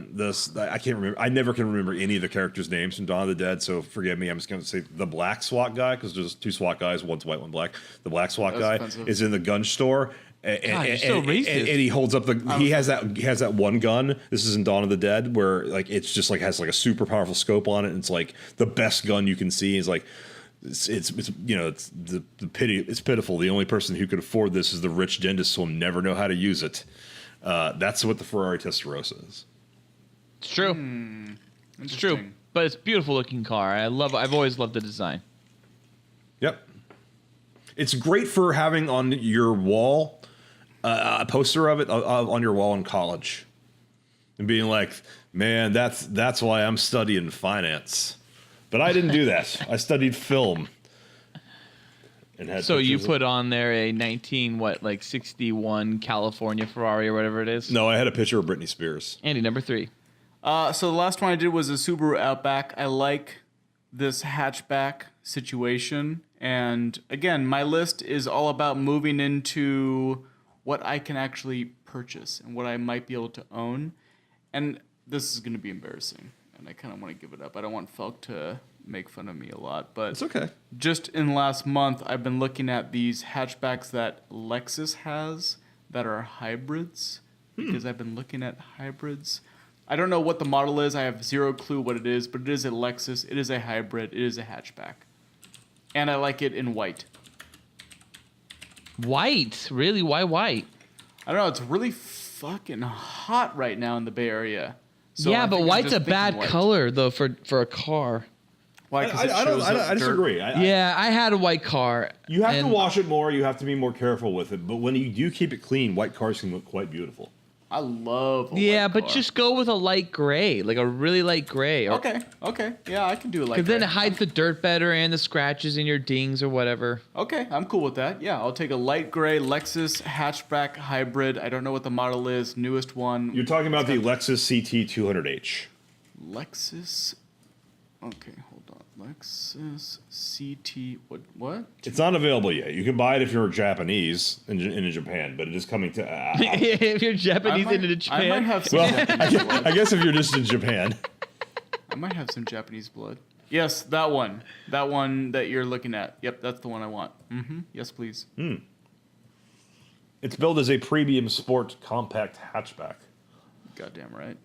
can't remember. I never can remember any of the characters' names from Dawn of the Dead, so forgive me. I'm just going to say the black SWAT guy, because there's 2 SWAT guys, one's white, one black. The black SWAT guy is in the gun store. God, you're so racist. And he holds up he has that one gun. This is in Dawn of the Dead, where like it's just like has like a super powerful scope on it, and it's like the best gun you can see. It's like it's the pity. It's pitiful. The only person who could afford this is the rich dentist, who will never know how to use it. That's what the Ferrari Testarossa is. It's true. It's true, but it's a beautiful looking car. I've always loved the design. Yep. It's great for having on your wall. A poster of it on your wall in college, and being like, man, that's why I'm studying finance. But I didn't do that. I studied film. And had so you put on there a 61 California Ferrari or whatever it is? No, I had a picture of Britney Spears. Andy, number 3. So the last one I did was a Subaru Outback. I like this hatchback situation. And again, my list is all about moving into what I can actually purchase and what I might be able to own. And this is going to be embarrassing, and I kind of want to give it up. I don't want Felk to make fun of me a lot, but it's okay. Just in the last month, I've been looking at these hatchbacks that Lexus has that are hybrids, because I've been looking at hybrids. I don't know what the model is. I have zero clue what it is, but it is a Lexus. It is a hybrid. It is a hatchback. And I like it in white. White? Really? Why white? I don't know. It's really fucking hot right now in the Bay Area. So yeah, I but think I'm white's just a bad thinking white. color though for a car. Why? 'Cause it shows up I dirt. disagree. Yeah, I had a white car. You have to and- wash it more. You have to be more careful with it. But when you do keep it clean, white cars can look quite beautiful. I love. A Yeah, white but car. just go with a light gray, like a really light gray. Okay. Yeah, I can do it like Because that. then it hides the dirt better and the scratches in your dings or whatever. Okay, I'm cool with that. Yeah, I'll take a light gray Lexus hatchback hybrid. I don't know what the model is. Newest one. You're talking about the Lexus CT 200H. Lexus. Okay, hold on. Lexus CT. What? It's not available yet. You can buy it if you're Japanese in Japan, but it is coming to. If you're Japanese into Japan. I might have some Well, Japanese blood. I guess if you're just in Japan. I might have some Japanese blood. Yes, that one. That one that you're looking at. Yep, that's the one I want. Mm-hmm. Yes, please. It's billed as a premium sport compact hatchback. Goddamn right.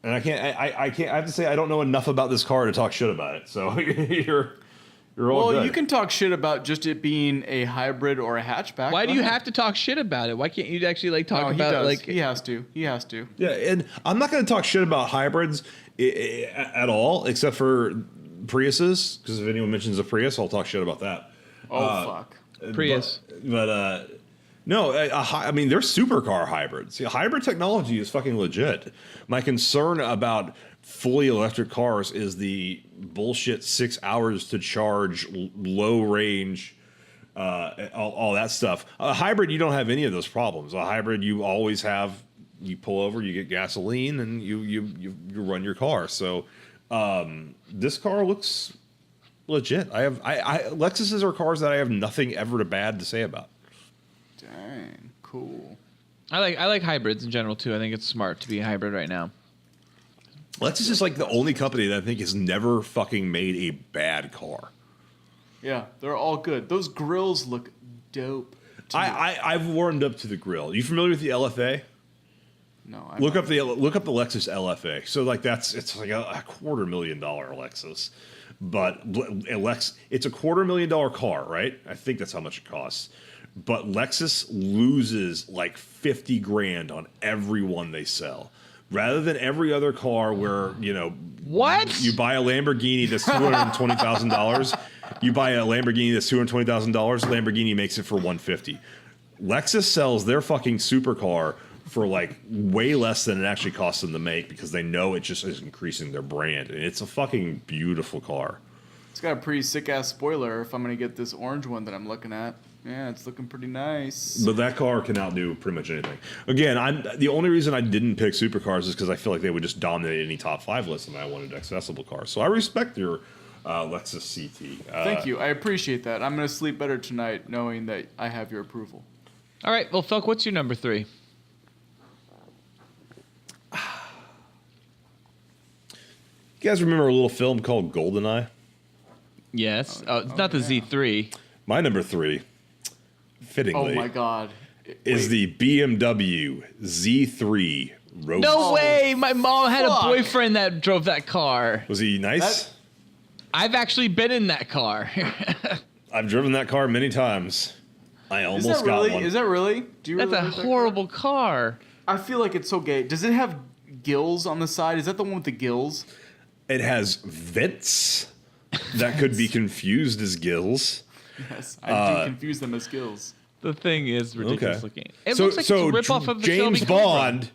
And I can't. I have to say I don't know enough about this car to talk shit about it. So you're all Well, good. you can talk shit about just it being a hybrid or a hatchback. Why Go do you ahead. have to talk shit about it? Why can't you actually like talk No, he about does. like He has to. He has to. Yeah, and I'm not going to talk shit about hybrids at all, except for Priuses. Because if anyone mentions a Prius, I'll talk shit about that. Oh fuck. Prius? But no, I mean they're supercar hybrids. See, hybrid technology is fucking legit. My concern about fully electric cars is the bullshit 6 hours to charge, low range, all that stuff. A hybrid, you don't have any of those problems. A hybrid, you always have. You pull over, you get gasoline, and you run your car. So this car looks legit. I Lexuses are cars that I have nothing ever bad to say about. Dang. Cool. I like hybrids in general too. I think it's smart to be a hybrid right now. Lexus is like the only company that I think has never fucking made a bad car. Yeah, they're all good. Those grills look dope. I've warmed up to the grill. You familiar with the LFA? No, Look up the Lexus LFA. So like it's like a $250,000 Lexus, but it's a $250,000 car, right? I think that's how much it costs. But Lexus loses like 50 grand on every one they sell. Rather than every other car where, What? you buy a Lamborghini that's $220,000, you buy a Lamborghini that's $220,000, Lamborghini makes it for $150,000. Lexus sells their fucking supercar for like way less than it actually costs them to make because they know it just is increasing their brand. And it's a fucking beautiful car. It's got a pretty sick ass spoiler if I'm gonna get this orange one that I'm looking at. Yeah, it's looking pretty nice. But that car can outdo pretty much anything. Again, the only reason I didn't pick supercars is because I feel like they would just dominate any top 5 list, and I wanted accessible cars. So I respect your Lexus CT. Thank you. I appreciate that. I'm gonna sleep better tonight knowing that I have your approval. All right, well, Felk, what's your number 3? You guys remember a little film called GoldenEye? Yes. It's not the Z3. My number 3, fittingly, Oh my god. is the BMW Z3 Roadster. No way! My mom had fuck. a boyfriend that drove that car. Was he nice? I've actually been in that car. I've driven that car many times. I Is almost that really? got one. Is that really? Do you That's really a like that horrible car. car? I feel like it's so gay. Does it have gills on the side? Is that the one with the gills? It has vents that could be confused as gills. Yes, I do confuse them as gills. The thing is ridiculous Okay. looking. It looks like it's a ripoff of the James Shelby Cobra. Bond.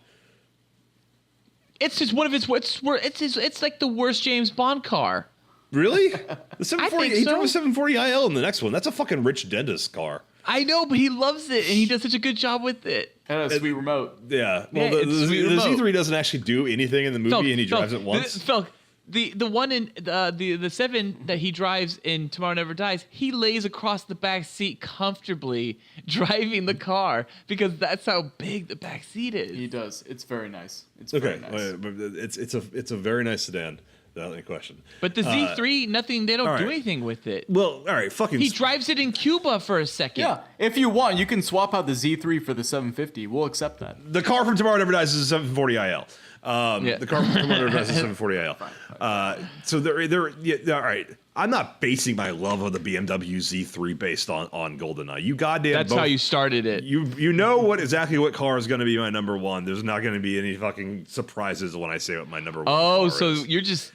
It's just one of his. It's like the worst James Bond car. Really? The 740. think He so. drove a 740 IL in the next one. That's a fucking rich dentist car. I know, but he loves it, and he does such a good job with it. And a sweet remote. Yeah. Well, Yeah, the it's sweet the remote. Z3 doesn't actually do anything in the movie, and he drives it once. Felk, the one in the 7 that he drives in Tomorrow Never Dies, he lays across the back seat comfortably driving the car because that's how big the back seat is. He does. It's very nice. It's Okay, very nice. but it's a very nice sedan. Without any question. But the Z3, nothing. They don't all do right. anything with it. Well, all right, fucking. He drives it in Cuba for a second. Yeah, if you want, you can swap out the Z3 for the 750. We'll accept that. The car from Tomorrow Never Dies is a 740 IL. The car from under the 740i. So all right. I'm not basing my love of the BMW Z3 based on GoldenEye. You goddamn. That's how you started it. You know exactly what car is going to be my number one. There's not going to be any fucking surprises when I say what my number one. Oh, car so is.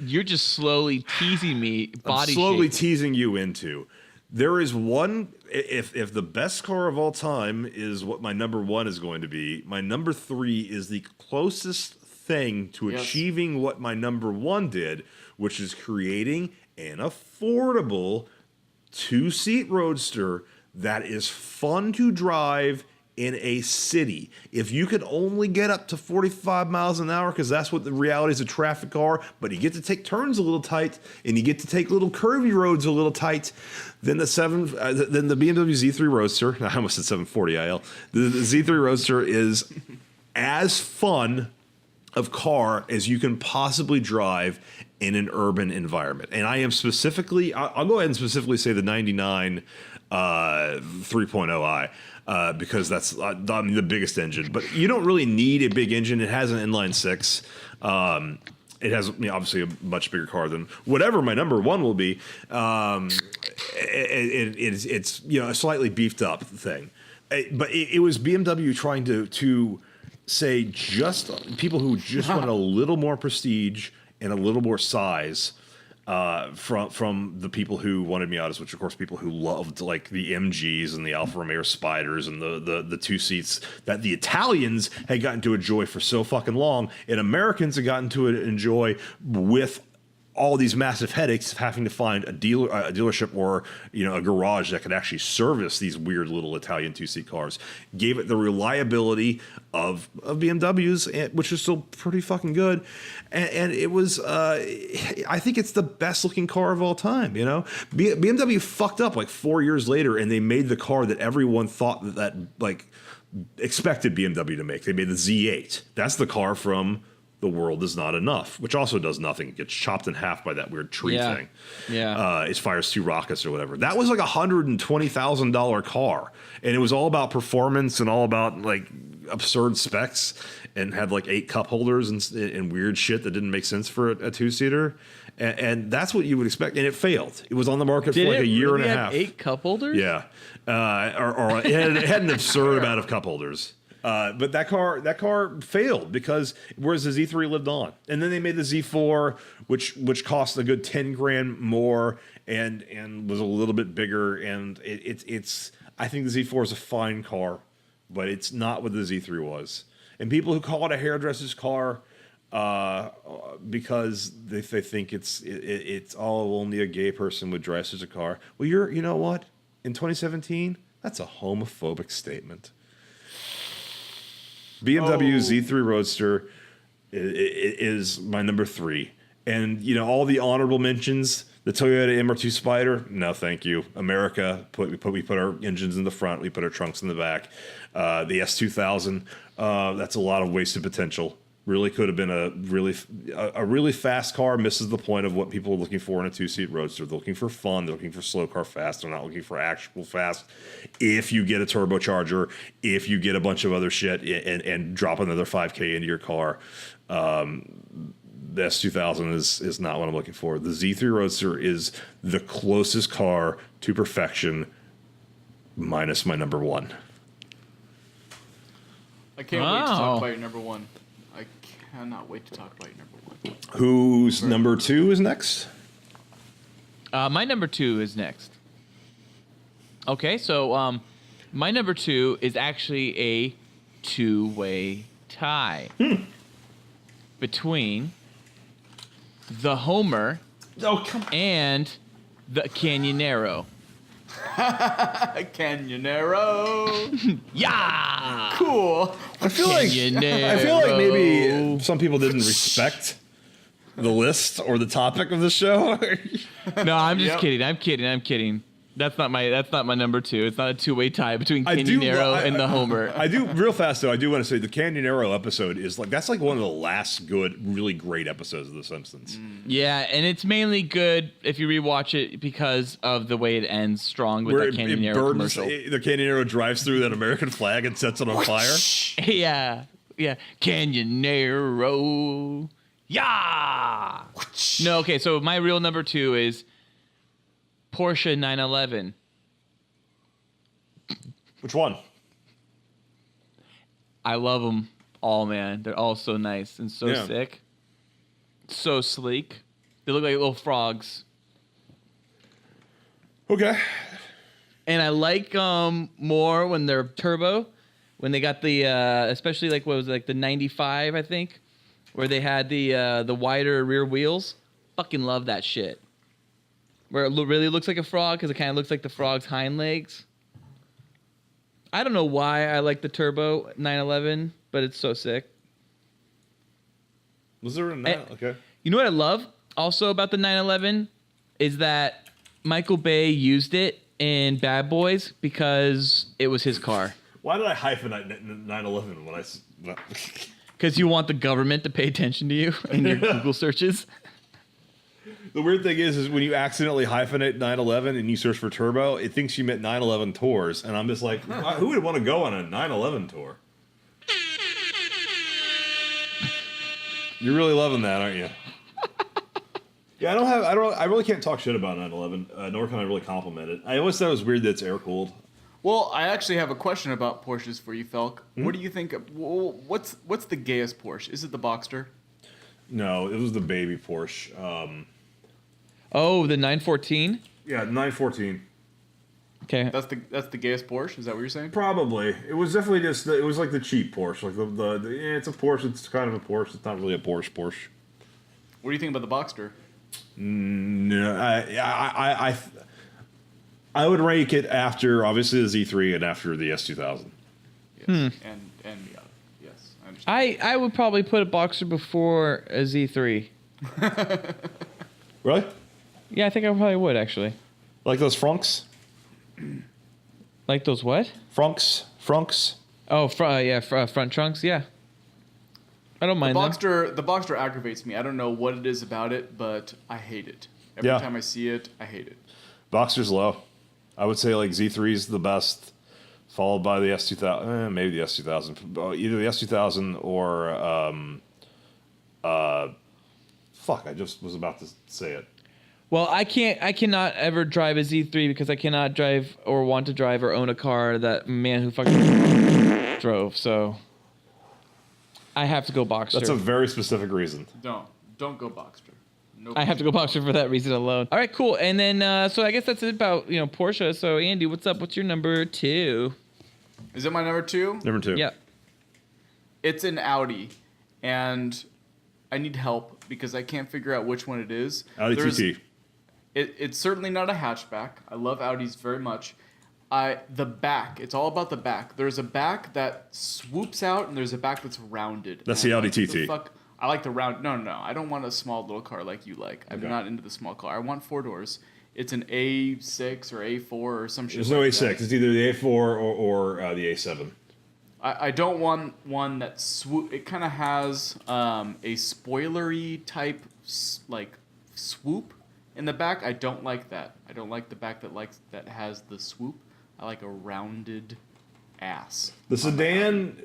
you're just slowly teasing me. I'm slowly teasing you into. There is one. If the best car of all time is what my number one is going to be, my number three is the closest thing to achieving what my number one did, which is creating an affordable 2-seat roadster that is fun to drive in a city. If you could only get up to 45 miles an hour, because that's what the realities of traffic are, but you get to take turns a little tight and you get to take little curvy roads a little tight, then the BMW Z3 Roadster, I almost said 740IL, the Z3 Roadster is as fun of car as you can possibly drive in an urban environment. And I am specifically, I'll go ahead and specifically say the 99 3.0i because that's the biggest engine. But you don't really need a big engine. It has an inline six. It has obviously a much bigger car than whatever my number one will be. It's a slightly beefed up thing. But it was BMW trying to say just people who just want a little more prestige and a little more size from the people who wanted Miatas, which of course people who loved like the MGs and the Alfa Romeo Spiders and the 2 seats that the Italians had gotten to enjoy for so fucking long, and Americans had gotten to enjoy with all these massive headaches of having to find a dealership or a garage that could actually service these weird little Italian 2-seat cars. Gave it the reliability of BMWs, which is still pretty fucking good. And it was, I think it's the best looking car of all time. BMW fucked up like 4 years later, and they made the car that everyone thought that expected BMW to make. They made the Z8. That's the car from The World Is Not Enough, which also does nothing. It gets chopped in half by that weird tree thing. Yeah. It fires 2 rockets or whatever. That was like $120,000 car. And it was all about performance and all about like absurd specs and had like 8 cup holders and weird shit that didn't make sense for a 2-seater. And that's what you would expect. And it failed. It was on the market for like a year and a half. 8 cup holders? Yeah. Or it had an absurd amount of cup holders. But that car failed because whereas the Z3 lived on, and then they made the Z4, which cost a good $10,000 more and was a little bit bigger. And it's I think the Z4 is a fine car, but it's not what the Z3 was. And people who call it a hairdresser's car because they think it's all only a gay person would dress as a car. Well, you know what? In 2017, that's a homophobic statement. BMW Z3 Roadster is my number 3. And, all the honorable mentions, the Toyota MR2 Spider, no thank you. America, we put our engines in the front, we put our trunks in the back. The S2000, that's a lot of wasted potential. Really could have been a really fast car. Misses the point of what people are looking for in a 2-seat Roadster. They're looking for fun. They're looking for slow car fast. They're not looking for actual fast. If you get a turbocharger, if you get a bunch of other shit and drop another 5K into your car, the S2000 is not what I'm looking for. The Z3 Roadster is the closest car to perfection, minus my number 1. I can't wait to talk about your number 1. I cannot wait to talk about your number 1. Whose number 2 is next? My number 2 is next. Okay, so my number 2 is actually a 2-way tie between the Homer and the Canyonero. Canyonero. Yeah. Cool. I feel like maybe some people didn't respect the list or the topic of the show. No, I'm just kidding. I'm kidding. That's not my number 2. It's not a 2-way tie between Canyonero and the Homer. I do real fast though. I do want to say the Canyonero episode is that's like one of the last good, really great episodes of The Simpsons. Yeah, and it's mainly good if you rewatch it because of the way it ends strong with that Canyonero commercial. The Canyonero drives through that American flag and sets it on fire. Yeah. Yeah, Canyonero. Yeah. No, okay. So my real number 2 is Porsche 911. Which one? I love them all, man. They're all so nice and so sick, so sleek. They look like little frogs. Okay. And I like more when they're turbo, when they got the especially like what was it, like the 95, I think, where they had the wider rear wheels. Fucking love that shit. Where it really looks like a frog because it kind of looks like the frog's hind legs. I don't know why I like the turbo 911, but it's so sick. Was there a okay? You know what I love also about the 911 is that Michael Bay used it in Bad Boys because it was his car. Why did I hyphenate 911 when I? Because you want the government to pay attention to you in your Google searches. The weird thing is when you accidentally hyphenate 911 and you search for turbo, it thinks you meant 911 tours, and I'm just like, who would want to go on a 911 tour? You're really loving that, aren't you? Yeah, I really can't talk shit about 911, nor can I really compliment it. I always thought it was weird that it's air cooled. Well, I actually have a question about Porsches for you, Felk. What do you think? What's the gayest Porsche? Is it the Boxster? No, it was the baby Porsche. Oh, the 914? Yeah, 914. Okay. That's the gayest Porsche? Is that what you're saying? Probably. It was definitely just it was like the cheap Porsche, like it's a Porsche. It's kind of a Porsche. It's not really a Porsche. What do you think about the Boxster? No, I would rank it after obviously the Z3 and after the S2000. Yes. And yeah, yes, I understand. I would probably put a Boxster before a Z3. Really? Yeah, I think I probably would actually. Like those Frunks? Like those what? Frunks. Oh, front trunks. Yeah. I don't mind them. The Boxster aggravates me. I don't know what it is about it, but I hate it. Every time I see it, I hate it. Boxster's low. I would say like Z3 is the best, followed by the S2000. Maybe the S2000. Either the S2000 or fuck. I just was about to say it. Well, I cannot ever drive a Z3 because I cannot drive or want to drive or own a car that man who fucking drove. So I have to go Boxster. That's a very specific reason. Don't go Boxster. Nope. I have to go Boxster for that reason alone. All right, cool. And then so I guess that's it about Porsche. So Andy, what's up? What's your number 2? Is it my number 2? Number 2. Yeah. It's an Audi, and I need help because I can't figure out which one it is. Audi TT. It's certainly not a hatchback. I love Audis very much. The back. It's all about the back. There's a back that swoops out, and there's a back that's rounded. That's the Audi TT. I like the round. No. I don't want a small little car like you like. I'm not into the small car. I want 4 doors. It's an A6 or A4 or some shit. There's no A6. That. It's either the A4 or the A7. I don't want one that swoop. It kind of has a spoilery type like swoop in the back. I don't like that. I don't like the back that has the swoop. I like a rounded ass. The sedan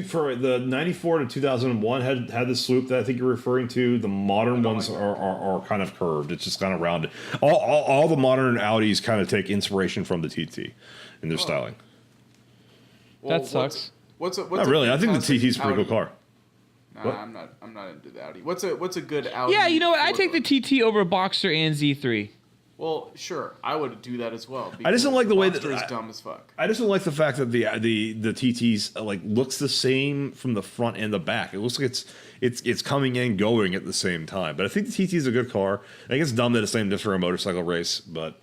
for the 94 to 2001 had the swoop that I think you're referring to. The modern ones are kind of curved. It's just kind of rounded. All the modern Audis kind of take inspiration from the TT in their styling. Well, that sucks. What's not really. I think the TT's a pretty cool car. Nah, I'm not into the Audi. What's a good Audi? Yeah, you know what? I take the TT over a Boxster and Z3. Well, sure, I would do that as well. I just don't like the way that Boxster is dumb as fuck. I just don't like the fact that the TTs like looks the same from the front and the back. It looks like it's coming and going at the same time. But I think the TT is a good car. I think it's dumb that it's named just for a motorcycle race, but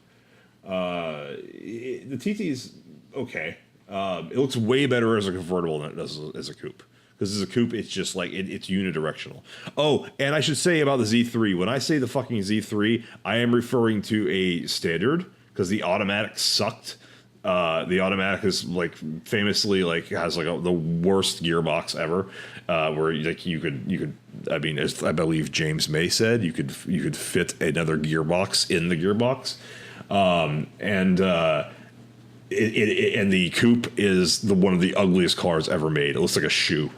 the TT is okay. It looks way better as a convertible than it does as a coupe. Because as a coupe, it's just like it's unidirectional. Oh, and I should say about the Z3. When I say the fucking Z3, I am referring to a standard because the automatic sucked. The automatic is like famously like has like the worst gearbox ever. Where like you could. I mean, as I believe James May said, you could fit another gearbox in the gearbox, and the coupe is one of the ugliest cars ever made. It looks like a shoe.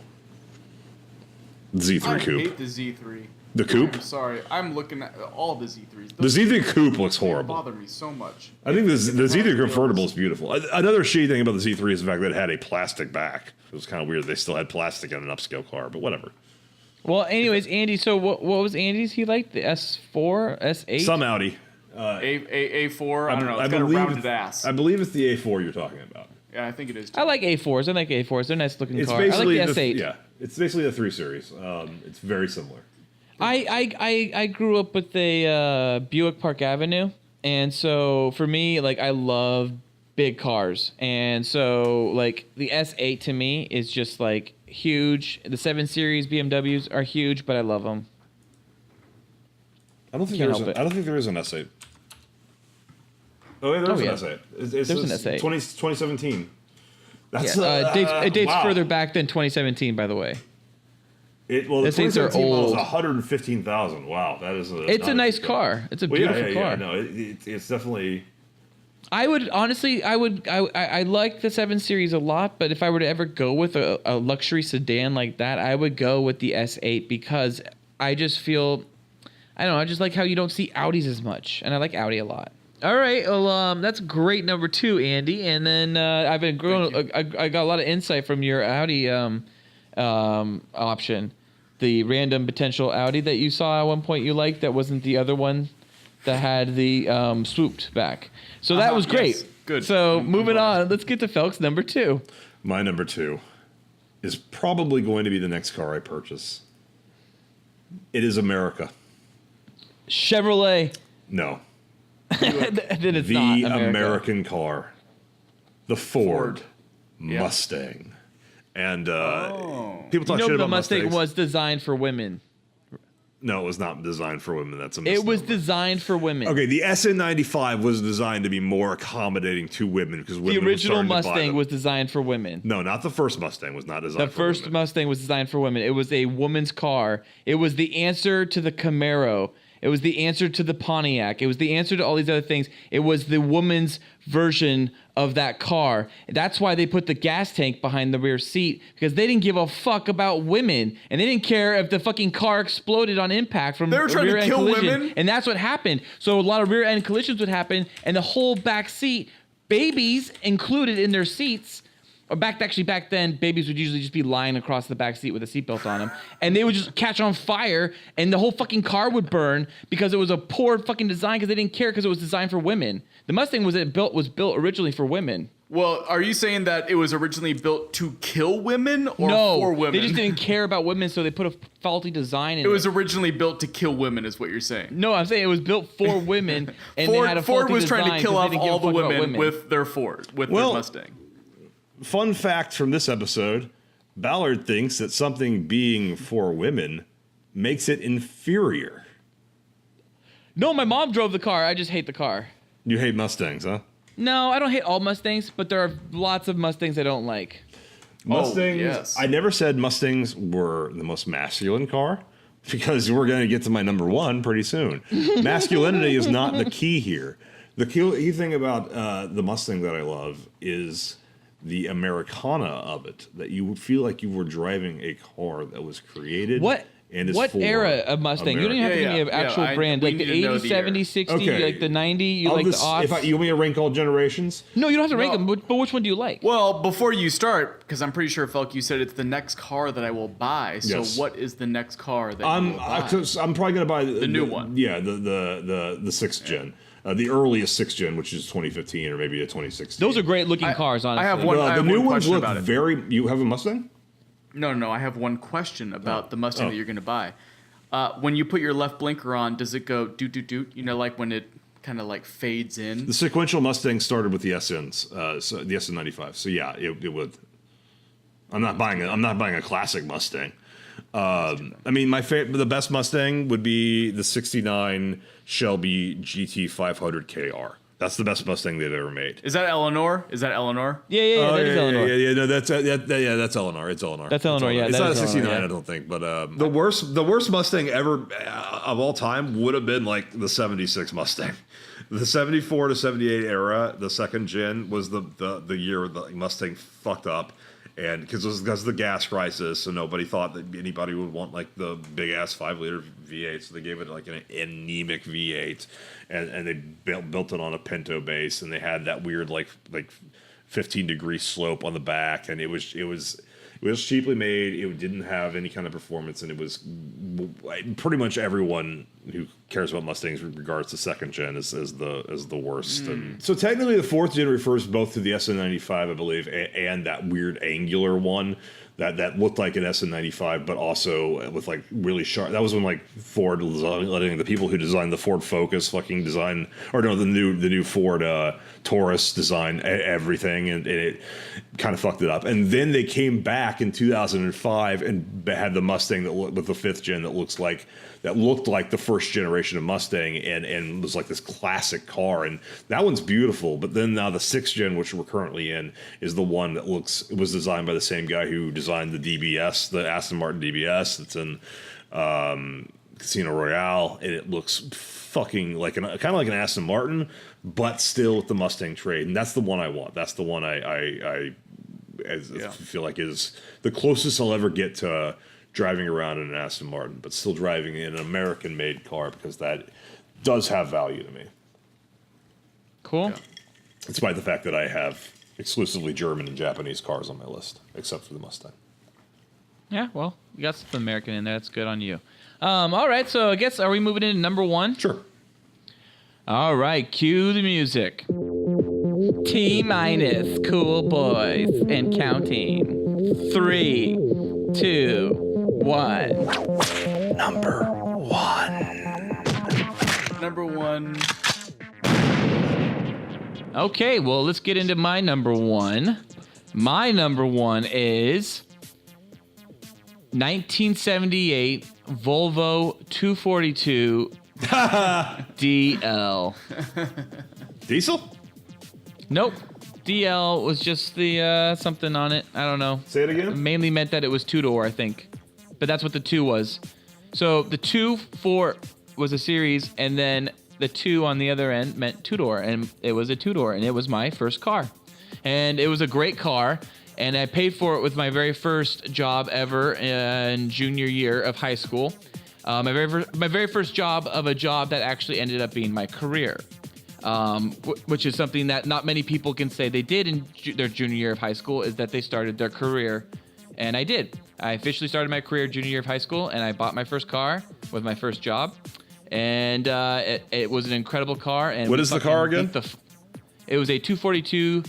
Z3 I coupe. hate the Z3. The coupe? I'm sorry. I'm looking at all the Z3s. The Z3 coupe looks They horrible. bother me so much. I think the Z3 convertible is beautiful. Another shitty thing about the Z3 is the fact that it had a plastic back. It was kind of weird. They still had plastic in an upscale car, but whatever. Well, anyways, Andy. So what was Andy's? He liked the S4, S8. Some Audi. A4. I don't know. It's got a rounded ass. I believe it's the A4 you're talking about. Yeah, I think it is. Too. I like A4s. I like A4s. They're nice looking It's cars. I like basically the S8. yeah, it's basically the 3 Series. It's very similar. I grew up with a Buick Park Avenue, and so for me, like, I love big cars, and so like the S8 to me is just like huge. The 7 Series BMWs are huge, but I love them. I don't think Can't there's. help it. I don't think there is an S8. Oh, yeah, there's yeah. an S8. It's There's an S8. 2017. That's Yeah, it dates wow. further back than 2017, by the way. The S8s are 2017 model is old. 115,000. Wow, that is. It's a nice car. It's a beautiful car. Yeah, no, it's definitely. I would honestly, I like the 7 Series a lot, but if I were to ever go with a luxury sedan like that, I would go with the S8 because I just feel, I don't know, I just like how you don't see Audis as much, and I like Audi a lot. All right, well, that's great number 2, Andy, and then I've been growing. I got a lot of insight from your Audi option, the random potential Audi that you saw at one point you liked that wasn't the other one that had the swooped back. So that was great. Yes. Good. So I'm moving glad. on, let's get to Felk's number 2. My number 2 is probably going to be the next car I purchase. It is America. Chevrolet. No. Then it's The not America. American car. The Ford Mustang. And people talk shit the about Mustang Mustangs. was designed for women. No, it was not designed for women. That's a misnomer. It was designed for women. Okay, the SN95 was designed to be more accommodating to women because women The were original starting to buy Mustang them. was designed for women. No, not the first Mustang was not designed The for first women. Mustang was designed for women. It was a woman's car. It was the answer to the Camaro. It was the answer to the Pontiac. It was the answer to all these other things. It was the woman's version of that car. That's why they put the gas tank behind the rear seat, because they didn't give a fuck about women, and they didn't care if the fucking car exploded on impact from They were a trying to rear-end kill collision. women? And that's what happened. So a lot of rear-end collisions would happen, and the whole back seat, babies included in their seats. Or back then, babies would usually just be lying across the back seat with a seatbelt on them, and they would just catch on fire, and the whole fucking car would burn because it was a poor fucking design because they didn't care because it was designed for women. The Mustang was built originally for women. Well, are you saying that it was originally built to kill women or No, for women? they just didn't care about women, so they put a faulty design in it. It was originally built to kill women, is what you're saying. No, I'm saying it was built for women, and Ford, they had a Ford faulty was trying to design kill 'cause off they didn't give a all the fuck about women with their Ford, with their Mustang. Fun fact from this episode, Ballard thinks that something being for women makes it inferior. No, my mom drove the car. I just hate the car. You hate Mustangs, huh? No, I don't hate all Mustangs, but there are lots of Mustangs I don't like. Mustangs, yes. I never said Mustangs were the most masculine car because we're going to get to my number 1 pretty soon. Masculinity is not the key here. The key thing about the Mustang that I love is the Americana of it, that you would feel like you were driving a car that was created. What And is what for era of Mustang? You don't even have to give me an actual brand. we Like need the to know 80, the 70, year. 60, Okay. like the 90, you like the aughts? You want me to rank all generations? No, you don't have to rank No. them, but which one do you like? Well, before you start, because I'm pretty sure, Felk, you said it's the next car that I will buy. So Yes. what is the next car that you will buy? I'm probably going to buy the new one. Yeah, the 6th gen. The earliest 6th gen, which is 2015 or maybe a 2016. Those are great looking cars, honestly. I have one. I The have new one ones question look about it. very. You have a Mustang? No. I have one question about the Mustang Oh. that you're going to buy. When you put your left blinker on, does it go doot doot doot? You know, like when it kind of like fades in. The sequential Mustang started with the SNs, so the SN95. So yeah, it would. I'm not buying a classic Mustang. I mean, the best Mustang would be the '69 Shelby GT 500 KR. That's the best Mustang they've ever made. Is that Eleanor? Is that Eleanor? Yeah, that is Eleanor. Yeah. No, that's Eleanor. It's Eleanor. That's Eleanor, yeah, It's that not a is Eleanor, 69, yeah. I don't think. But the worst Mustang ever of all time would have been like the '76 Mustang. The '74 to '78 era, the 2nd gen, was the year the Mustang fucked up. And because of the gas crisis, so nobody thought that anybody would want like the big ass 5-liter V8, so they gave it like an anemic V8, and they built it on a Pinto base, and they had that weird like 15-degree slope on the back, and it was cheaply made. It didn't have any kind of performance, and it was pretty much everyone who cares about Mustangs in regards to second gen is the worst. And so technically, the fourth gen refers both to the SN95, I believe, and that weird angular one that looked like an SN95, but also with like really sharp. That was when like Ford was letting the people who designed the Ford Focus fucking design, or no, the new Ford Taurus design everything, and it kind of fucked it up. And then they came back in 2005 and had the Mustang with the fifth gen that looked like the first generation of Mustang, and was like this classic car, and that one's beautiful. But then now the sixth gen, which we're currently in, is the one that was designed by the same guy who designed the DBS, the Aston Martin DBS. It's in Casino Royale, and it looks fucking like kind of like an Aston Martin, but still with the Mustang trade. And that's the one I want. That's the one I feel like is the closest I'll ever get to driving around in an Aston Martin, but still driving in an American-made car, because that does have value to me. Cool. Yeah. Despite the fact that I have exclusively German and Japanese cars on my list, except for the Mustang. Yeah, well, you got something American in there. That's good on you. All right, so I guess, are we moving into number one? Sure. All right, cue the music. T-minus, cool boys, and counting. 3, 2, 1. Number one. Okay, well, let's get into my number one. My number one is 1978 Volvo 242 DL. Diesel? Nope. DL was just the something on it. I don't know. Say it again? It mainly meant that it was two-door, I think. But that's what the 2 was. So the 2-4 was a series, and then the 2 on the other end meant two-door, and it was a two-door, and it was my first car. And it was a great car, and I paid for it with my very first job ever in junior year of high school. My very first job of a job that actually ended up being my career, which is something that not many people can say they did in their junior year of high school, is that they started their career, and I did. I officially started my career junior year of high school, and I bought my first car with my first job, and it was an incredible car. And what is the car again? It was a 242.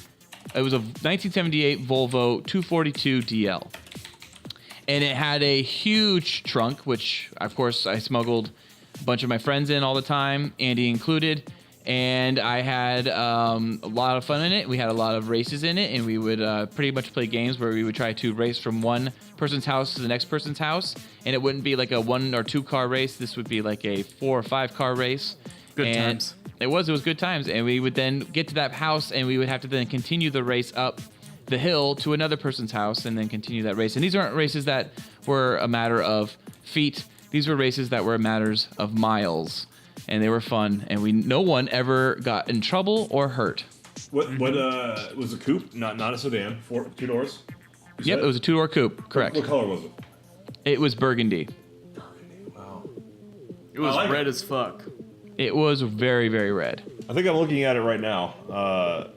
It was a 1978 Volvo 242 DL. And it had a huge trunk, which, of course, I smuggled a bunch of my friends in all the time, Andy included. And I had a lot of fun in it. We had a lot of races in it, and we would pretty much play games where we would try to race from one person's house to the next person's house. And it wouldn't be like a 1 or 2 car race. This would be like a 4 or 5 car race. Good times. It was good times. And we would then get to that house, and we would have to then continue the race up the hill to another person's house and then continue that race. And these aren't races that were a matter of feet. These were races that were matters of miles. And they were fun, and no one ever got in trouble or hurt. What was a coupe? Not a sedan. 2 doors. Yep, it was a 2-door coupe. Correct. What color was it? It was burgundy. Wow. It was red as fuck. It was very, very red. I think I'm looking at it right now. I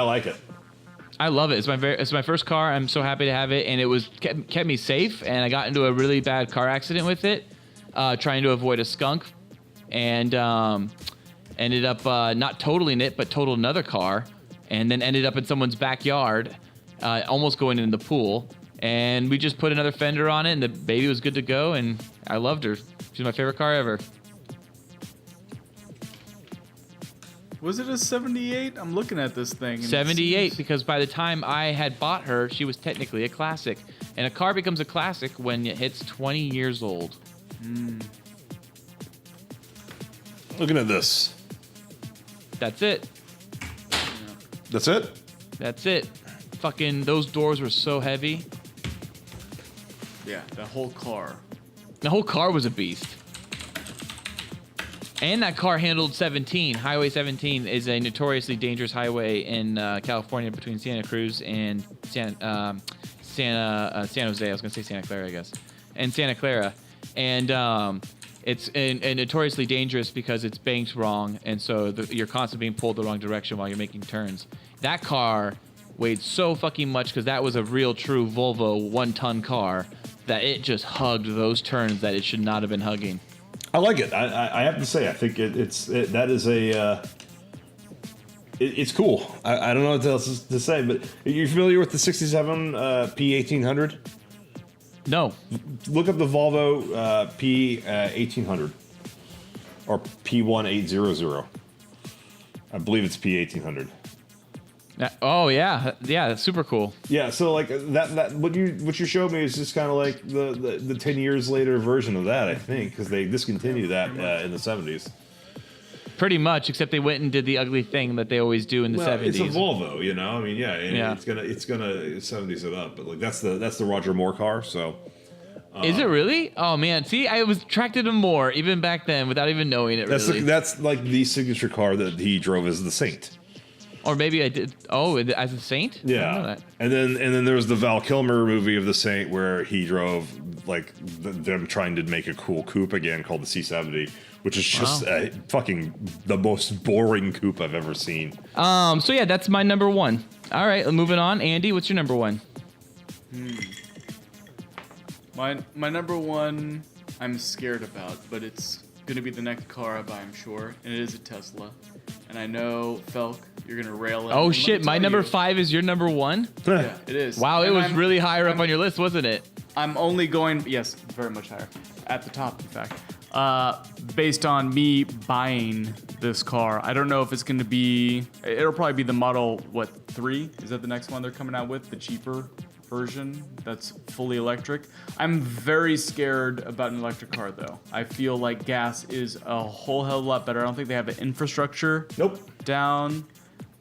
like it. I love it. It's my first car. I'm so happy to have it, and it kept me safe. And I got into a really bad car accident with it, trying to avoid a skunk, and ended up not totaling it, but totaled another car, and then ended up in someone's backyard, almost going into the pool. And we just put another fender on it, and the baby was good to go, and I loved her. She's my favorite car ever. Was it a 78? I'm looking at this thing. 78, because by the time I had bought her, she was technically a classic. And a car becomes a classic when it hits 20 years old. Looking at this. That's it. That's it? That's it. Fucking, those doors were so heavy. Yeah, the whole car. The whole car was a beast. And that car handled 17. Highway 17 is a notoriously dangerous highway in California between Santa Cruz and San Jose. I was going to say Santa Clara, I guess. And Santa Clara. And it's notoriously dangerous because it's banked wrong. And so you're constantly being pulled the wrong direction while you're making turns. That car weighed so fucking much because that was a real true Volvo 1-ton car that it just hugged those turns that it should not have been hugging. I like it. I have to say, I think it's cool. I don't know what else to say, but are you familiar with the 67 P1800? No. Look up the Volvo P1800 or P1800. I believe it's P1800. Oh yeah, that's super cool. Yeah, so like that what you showed me is just kind of like the 10 years later version of that, I think, because they discontinued that in the 70s. Pretty much, except they went and did the ugly thing that they always do in the 70s. It's a Volvo, you know. I mean, it's gonna 70s it up, but like that's the Roger Moore car. So is it really? Oh man, see, I was attracted to Moore even back then without even knowing it. That's like the signature car that he drove as the Saint. Or maybe I did. Oh, as a Saint? Yeah. I didn't know that. And then there was the Val Kilmer movie of the Saint where he drove like them trying to make a cool coupe again called the C70, which is just fucking the most boring coupe I've ever seen. So yeah, that's my number one. All right, moving on. Andy, what's your number one? My number one, I'm scared about, but it's gonna be the next car I buy, I'm sure, and it is a Tesla. And I know, Felk, you're gonna rail it. Oh shit, my number 5 is your number 1? Yeah, it is. Wow, it was really higher up on your list, wasn't it? I'm only going, yes, very much higher. At the top, in fact. Based on me buying this car. I don't know if it's gonna be, it'll probably be the Model, 3? Is that the next one they're coming out with? The cheaper version that's fully electric. I'm very scared about an electric car though. I feel like gas is a whole hell of a lot better. I don't think they have the infrastructure down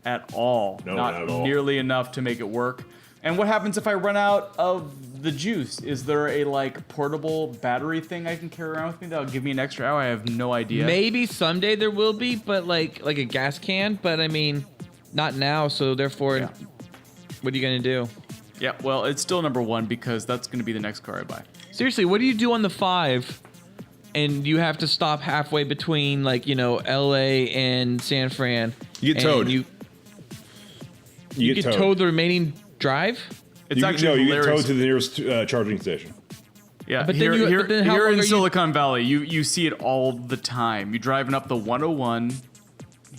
at all. No, not at all. nearly enough to make it work. And what happens if I run out of the juice? Is there a like portable battery thing I can carry around with me that'll give me an extra hour? I have no idea. Maybe someday there will be, but like a gas can, but I mean, not now, so therefore what are you gonna do? Yeah, well, it's still number 1 because that's going to be the next car I buy. Seriously, what do you do on the 5 and you have to stop halfway between, like, you know, LA and San Fran? You get towed. You get towed the remaining drive? It's you actually get hilarious. towed to the nearest charging station. Yeah, But here, then here, but then how here long in are you- Silicon Valley, you see it all the time. You're driving up the 101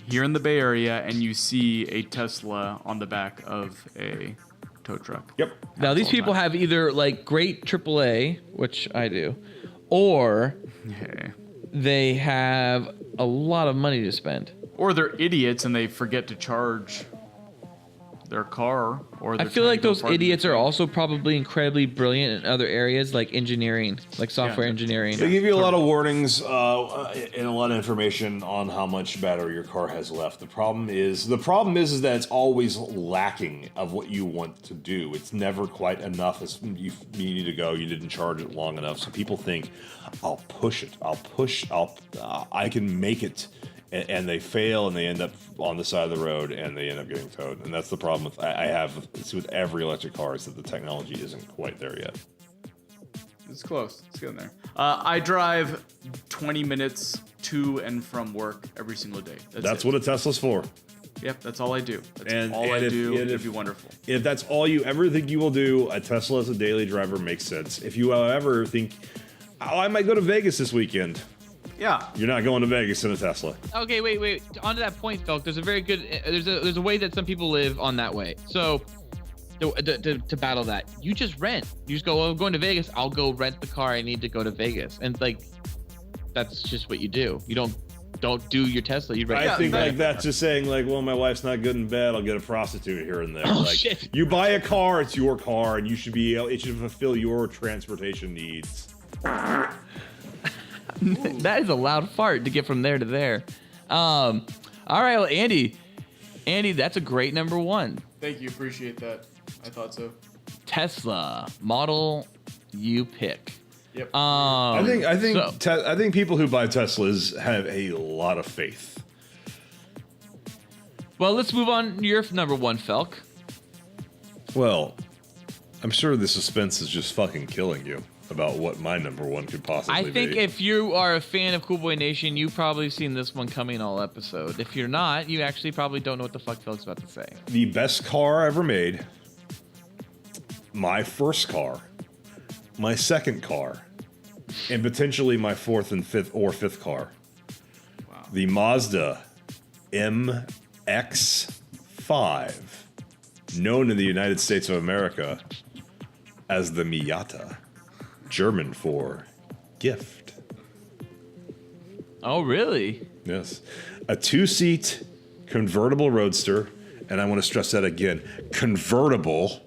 here in the Bay Area, and you see a Tesla on the back of a tow truck. Yep. Now, these people have either, like, great AAA, which I do, or they have a lot of money to spend. Or they're idiots and they forget to charge their car. Or I feel like those idiots are also probably incredibly brilliant in other areas like engineering, like software engineering. They give you a lot of warnings and a lot of information on how much battery your car has left. The problem is that it's always lacking of what you want to do. It's never quite enough. You need to go. You didn't charge it long enough. So people think, I'll push it. I can make it. And they fail, and they end up on the side of the road, and they end up getting towed. And that's the problem I have with every electric car, is that the technology isn't quite there yet. It's close. It's getting there. I drive 20 minutes to and from work every single day. That's what a Tesla's for. Yep, that's all I do. That's And all I if- do. and It'd be wonderful. If that's all you ever think you will do, a Tesla as a daily driver makes sense. If you ever think, I might go to Vegas this weekend, Yeah. you're not going to Vegas in a Tesla. Okay, wait. On to that point, Felk, there's a very good, there's a way that some people live on that way. So to battle that, you just rent. You just go, well, I'm going to Vegas. I'll go rent the car. I need to go to Vegas. And like, that's just what you do. You don't do your Tesla. You rent. I think like that's just saying like, well, my wife's not good in bed. I'll get a prostitute here and there. Oh, like, shit. You buy a car, it's your car, and it should fulfill your transportation needs. That is a loud fart to get from there to there. All right, well, Andy, that's a great number 1. Thank you. Appreciate that. I thought so. Tesla model you pick. Yep. I think so- I think people who buy Teslas have a lot of faith. Well, let's move on. Your number one, Felk. Well, I'm sure the suspense is just fucking killing you about what my number one could possibly be. I think if you are a fan of Cool Boy Nation, you've probably seen this one coming all episode. If you're not, you actually probably don't know what the fuck Felk's about to say. The best car ever made, my first car, my second car, and potentially my fourth and fifth car. Wow. The Mazda MX-5, known in the United States of America as the Miata, German for gift. Oh, really? Yes. A 2-seat convertible roadster, and I want to stress that again, convertible,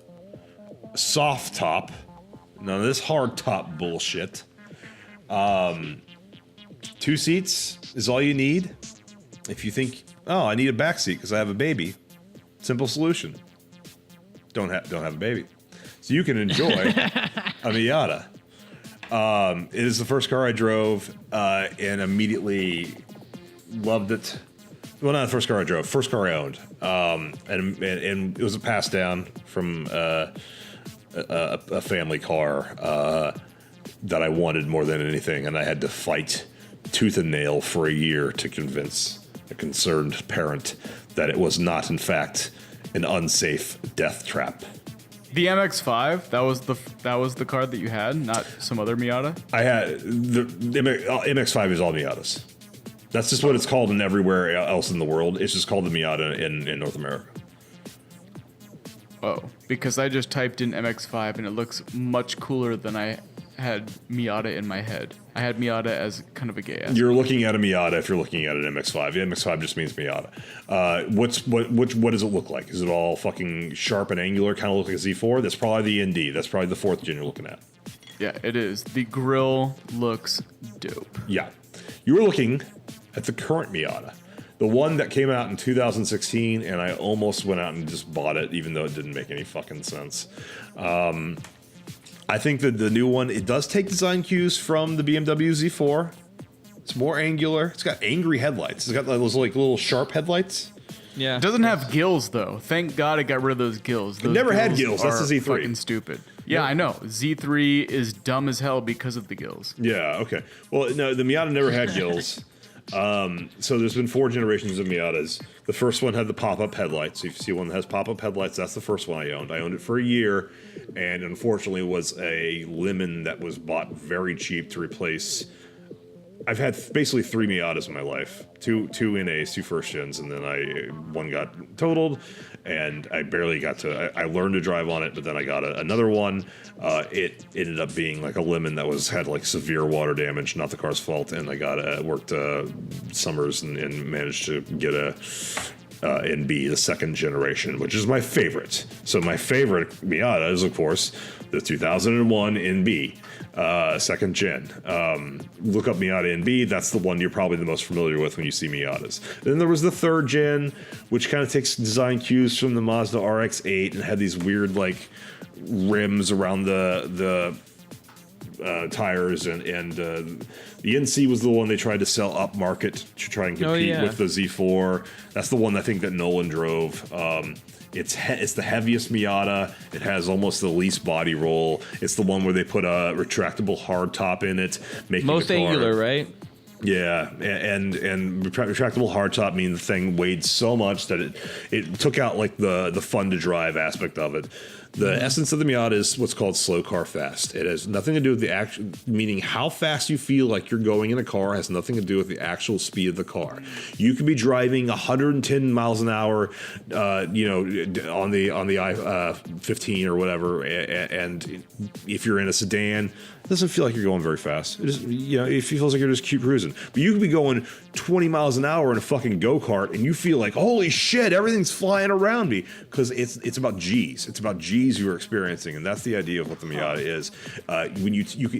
soft top, none of this hard top bullshit. 2 seats is all you need. If you think, oh, I need a back seat because I have a baby, simple solution. Don't have a baby. So you can enjoy a Miata. It is the first car I drove and immediately loved it. Well, not the first car I drove, first car I owned. And it was a pass down from a family car that I wanted more than anything, and I had to fight tooth and nail for a year to convince a concerned parent that it was not, in fact, an unsafe death trap. The MX-5, that was the car that you had, not some other Miata? I had the MX-5 is all Miatas. That's just what it's called in everywhere else in the world. It's just called the Miata in North America. Oh, because I just typed in MX-5 and it looks much cooler than I had Miata in my head. I had Miata as kind of a gay ass. You're looking at a Miata if you're looking at an MX-5. The MX-5 just means Miata. What does it look like? Is it all fucking sharp and angular, kind of look like a Z4? That's probably the ND. That's probably the 4th gen you're looking at. Yeah, it is. The grill looks dope. Yeah. You were looking at the current Miata. The one that came out in 2016, and I almost went out and just bought it, even though it didn't make any fucking sense. I think that the new one, it does take design cues from the BMW Z4. It's more angular. It's got angry headlights. It's got those like little sharp headlights. Yeah. It doesn't have gills though. Thank God it got rid of those gills. Those It never had gills. That's the Z3. Fucking stupid. Yeah, I know. Z3 is dumb as hell because of the gills. Yeah. Okay. Well, no, the Miata never had gills. So there's been 4 generations of Miatas. The first one had the pop-up headlights. So if you see one that has pop-up headlights, that's the first one I owned. I owned it for a year, and unfortunately was a lemon that was bought very cheap to replace. I've had basically 3 Miatas in my life, two NAs, 2 first gens, and then one got totaled, and I barely got to. I learned to drive on it, but then I got another one. It ended up being like a lemon that had like severe water damage, not the car's fault, and I worked summers and managed to get a NB, the 2nd generation, which is my favorite. So my favorite Miata is, of course, the 2001 NB. 2nd gen. Look up Miata NB. That's the one you're probably the most familiar with when you see Miatas. Then there was the 3rd gen, which kind of takes design cues from the Mazda RX-8 and had these weird like rims around the tires, and the NC was the one they tried to sell up market to try and compete with the Z4. That's the one I think that Nolan drove. It's the heaviest Miata. It has almost the least body roll. It's the one where they put a retractable hardtop in it, making most the car, angular, right? Yeah, and retractable hardtop means the thing weighed so much that it took out like the fun to drive aspect of it. The essence of the Miata is what's called slow car fast. It has nothing to do with the actual, meaning how fast you feel like you're going in a car has nothing to do with the actual speed of the car. You could be driving 110 miles an hour, on the I-15 or whatever, and if you're in a sedan, it doesn't feel like you're going very fast. It just, it feels like you're just cruising. But you could be going 20 miles an hour in a fucking go-kart, and you feel like, holy shit, everything's flying around me, because it's about G's. It's about G's breeze you're experiencing, and that's the idea of what the Miata is. When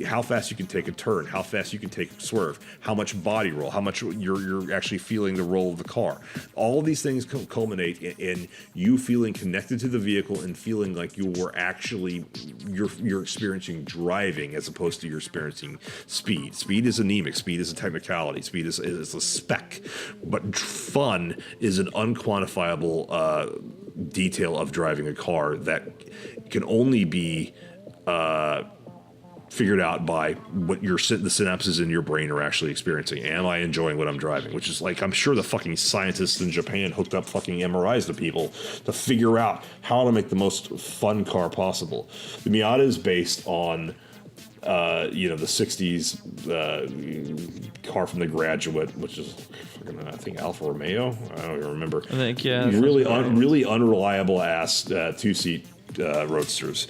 how fast you can take a turn, how fast you can take a swerve, how much body roll, how much you're actually feeling the roll of the car. All these things culminate in you feeling connected to the vehicle and feeling like you're experiencing driving as opposed to you're experiencing speed. Speed is anemic. Speed is a technicality. Speed is a spec. But fun is an unquantifiable detail of driving a car that can only be figured out by what the synapses in your brain are actually experiencing. Am I enjoying what I'm driving? Which is like, I'm sure the fucking scientists in Japan hooked up fucking MRIs to people to figure out how to make the most fun car possible. The Miata is based on the 60s car from The Graduate, which is fucking, I think, Alfa Romeo. I don't even remember. I think, yeah. Really unreliable ass two-seat roadsters.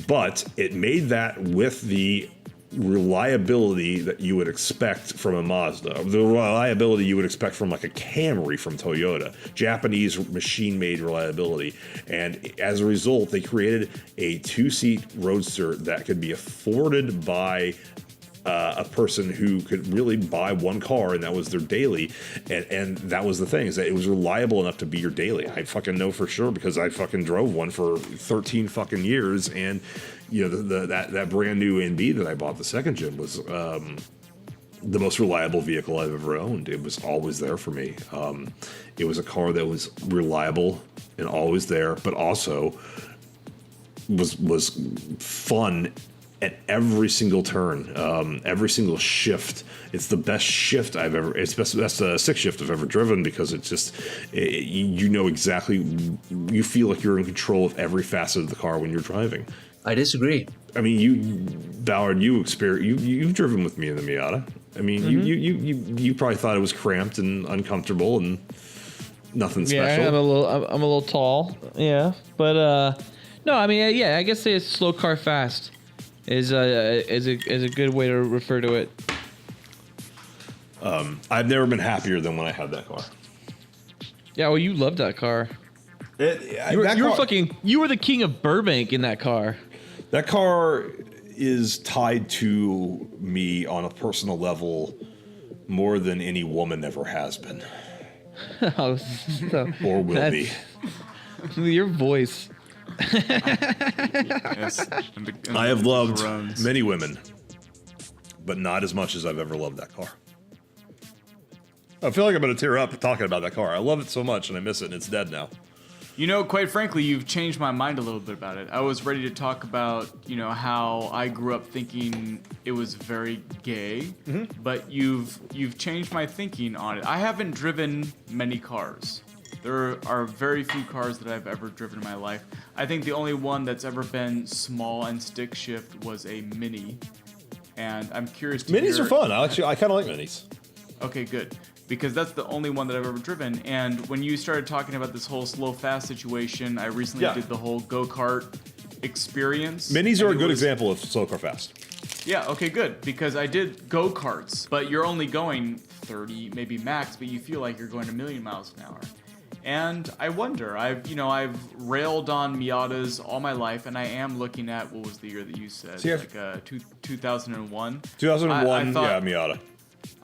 But it made that with the reliability that you would expect from a Mazda, the reliability you would expect from like a Camry from Toyota, Japanese machine-made reliability. And as a result, they created a two-seat roadster that could be afforded by a person who could really buy one car, and that was their daily, and that was the thing, is that it was reliable enough to be your daily. I fucking know for sure because I fucking drove one for 13 fucking years, and that brand new NB that I bought, the second gen, was the most reliable vehicle I've ever owned. It was always there for me. It was a car that was reliable and always there, but also was fun at every single turn, every single shift. It's the best shift I've ever. It's best six shift I've ever driven, because it's just you know exactly. You feel like you're in control of every facet of the car when you're driving. I disagree. I mean, Ballard, you've driven with me in the Miata. I mean, you probably thought it was cramped and uncomfortable and nothing special. Yeah, I'm a little tall. Yeah, but no, I mean, yeah, I guess it's slow car fast is a good way to refer to it. I've never been happier than when I had that car. Yeah, well, you loved that car. You were the king of Burbank in that car. That car is tied to me on a personal level more than any woman ever has been. Oh, or will be. Your voice. Yes. I have loved many women, but not as much as I've ever loved that car. I feel like I'm going to tear up talking about that car. I love it so much, and I miss it, and it's dead now. You know, quite frankly, you've changed my mind a little bit about it. I was ready to talk about, how I grew up thinking it was very gay, but you've changed my thinking on it. I haven't driven many cars. There are very few cars that I've ever driven in my life. I think the only one that's ever been small and stick shift was a Mini, and I'm curious to Minis are fun. I kind of like Minis. Okay, good. Because that's the only one that I've ever driven. And when you started talking about this whole slow fast situation, I recently did the whole go-kart experience. Minis are a good example of slow car fast. Yeah, okay, good. Because I did go-karts, but you're only going 30, maybe max, but you feel like you're going a million miles an hour. And I wonder, I've railed on Miatas all my life, and I am looking at, what was the year that you said? 2001? 2001, Miata.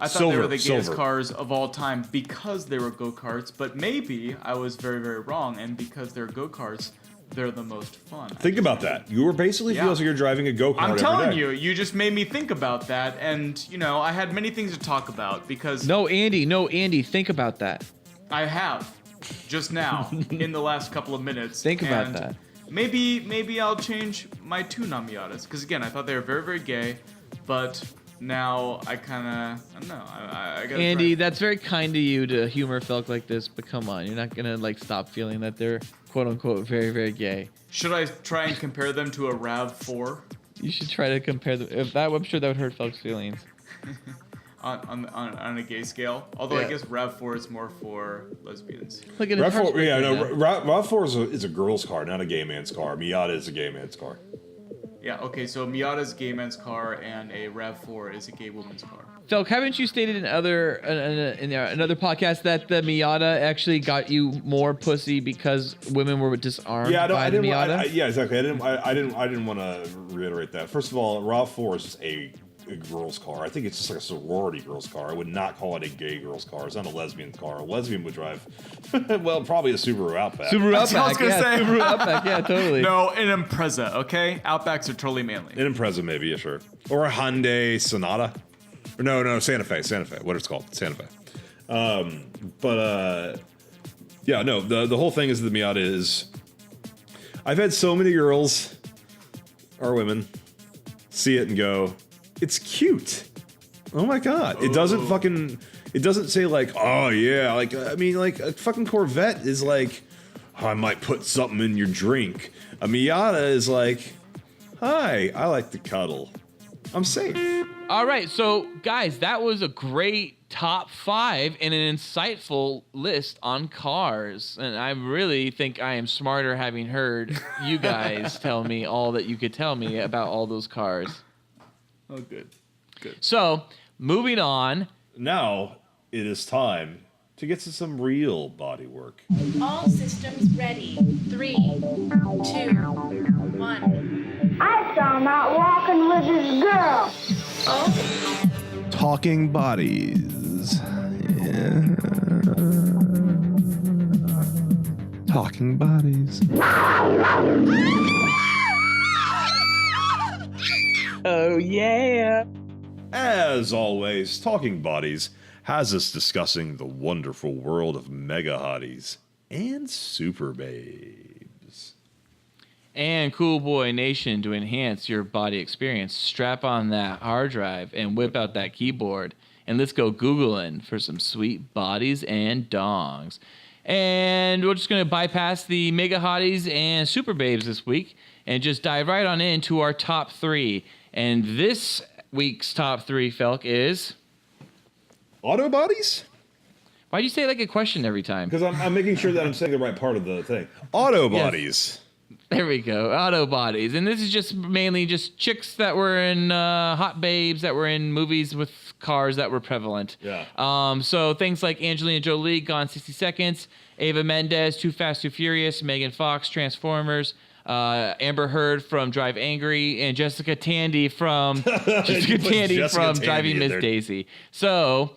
I thought they were the gayest cars of all time because they were go-karts, but maybe I was very, very wrong, and because they're go-karts, they're the most fun. Think about that. You were basically feels like you're driving a go-kart I'm telling you, you just made me think about that, and, I had many things to talk about because... No, Andy, think about that. I have, just now, in the last couple of minutes. Think about that. Maybe I'll change my tune on Miatas, because again, I thought they were very, very gay, but... Now I kind of, I don't know. I gotta Andy, that's very kind of you to humor folk like this, but come on, you're not gonna stop feeling that they're quote unquote very, very gay. Should I try and compare them to a RAV4? You should try to compare them. I'm sure that would hurt folks' feelings. on a gay scale. Although I guess RAV4 is more for lesbians. RAV4 is a girl's car, not a gay man's car. Miata is a gay man's car. Yeah, okay, so Miata's gay man's car and a RAV4 is a gay woman's car. Felk, haven't you stated in another podcast that the Miata actually got you more pussy because women were disarmed by the Miata? Yeah, exactly. I didn't want to reiterate that. First of all, RAV4 is just a girl's car. I think it's just like a sorority girl's car. I would not call it a gay girl's car. It's not a lesbian car. A lesbian would drive, well, probably a Subaru Outback. Subaru That's what I was Outback, gonna say. Subaru Outback, yeah, totally. No, an Impreza, okay? Outbacks are totally manly. An Impreza, maybe, yeah, sure. Or a Hyundai Sonata. Or no, Santa Fe, what it's called, Santa Fe. Yeah, no, the whole thing is the Miata is, I've had so many girls, or women, see it and go, it's cute. Oh my god. It doesn't say like, oh yeah, like, I mean, like, a fucking Corvette is like, oh, I might put something in your drink. A Miata is like, hi, I like to cuddle. I'm safe. All right, so guys, that was a great top 5 and an insightful list on cars. And I really think I am smarter having heard you guys tell me all that you could tell me about all those cars. Oh, good. So, moving on. Now it is time to get to some real body work. All systems ready. 3, 2, 1. I saw him out walking with his girl. Oh. Talking bodies. Yeah. Talking bodies. Oh, yeah. As always, Talking Bodies has us discussing the wonderful world of mega hotties and super babes. And Cool Boy Nation, to enhance your body experience, strap on that hard drive and whip out that keyboard. And let's go Googling for some sweet bodies and dongs. And we're just going to bypass the mega hotties and super babes this week and just dive right on into our top 3. And this week's top 3, Felk, is... Auto bodies? Why'd you say it like a question every time? Because I'm making sure that I'm saying the right part of the thing. Auto bodies. Yes. There we go. Auto bodies. And this is just mainly just chicks that were in hot babes that were in movies with cars that were prevalent. Yeah. So things like Angelina Jolie, Gone in 60 Seconds, Ava Mendes, Too Fast, Too Furious, Megan Fox, Transformers, Amber Heard from Drive Angry, and Jessica Tandy from Driving Miss Daisy. So...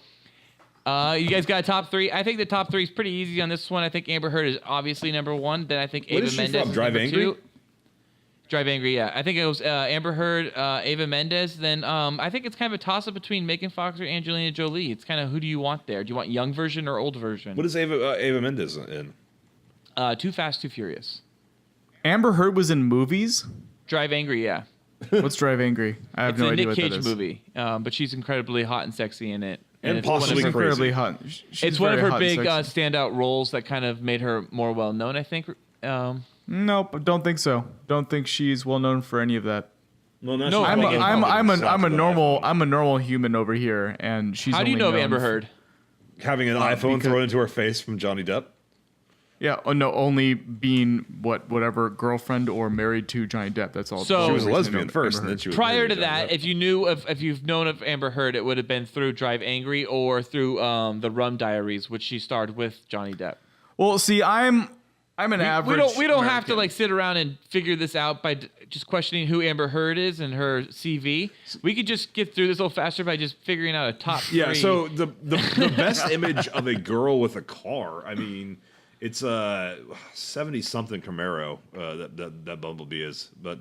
you guys got a top 3. I think the top 3 is pretty easy on this one. I think Amber Heard is obviously number 1. Then I think Ava Mendes is Drive number Angry? 2. Drive Angry, yeah. I think it was Amber Heard, Ava Mendes. Then I think it's kind of a toss-up between Megan Fox or Angelina Jolie. It's kind of who do you want there? Do you want young version or old version? What is Ava Mendes in? Too Fast, Too Furious. Amber Heard was in movies? Drive Angry, yeah. What's Drive Angry? I have no idea what that is. It's a Nick Cage movie, but she's incredibly hot and sexy in it. And possibly incredibly hot. It's one of her big standout roles that kind of made her more well known, I think. Nope, don't think so. Don't think she's well known for any of that. Well, no, I'm a normal human over here, and she's. How do you know of Amber Heard? Having an iPhone thrown into her face from Johnny Depp. Yeah, no, only being whatever girlfriend or married to Johnny Depp. That's all. So she was a lesbian first, and then she was prior to that. If you've known of Amber Heard, it would have been through Drive Angry or through the Rum Diaries, which she starred with Johnny Depp. Well, see, I'm an average. We don't have to like sit around and figure this out by just questioning who Amber Heard is and her CV. We could just get through this a little faster by just figuring out a top 3. Yeah. So the best image of a girl with a car. I mean. It's a 70-something Camaro that Bumblebee is, but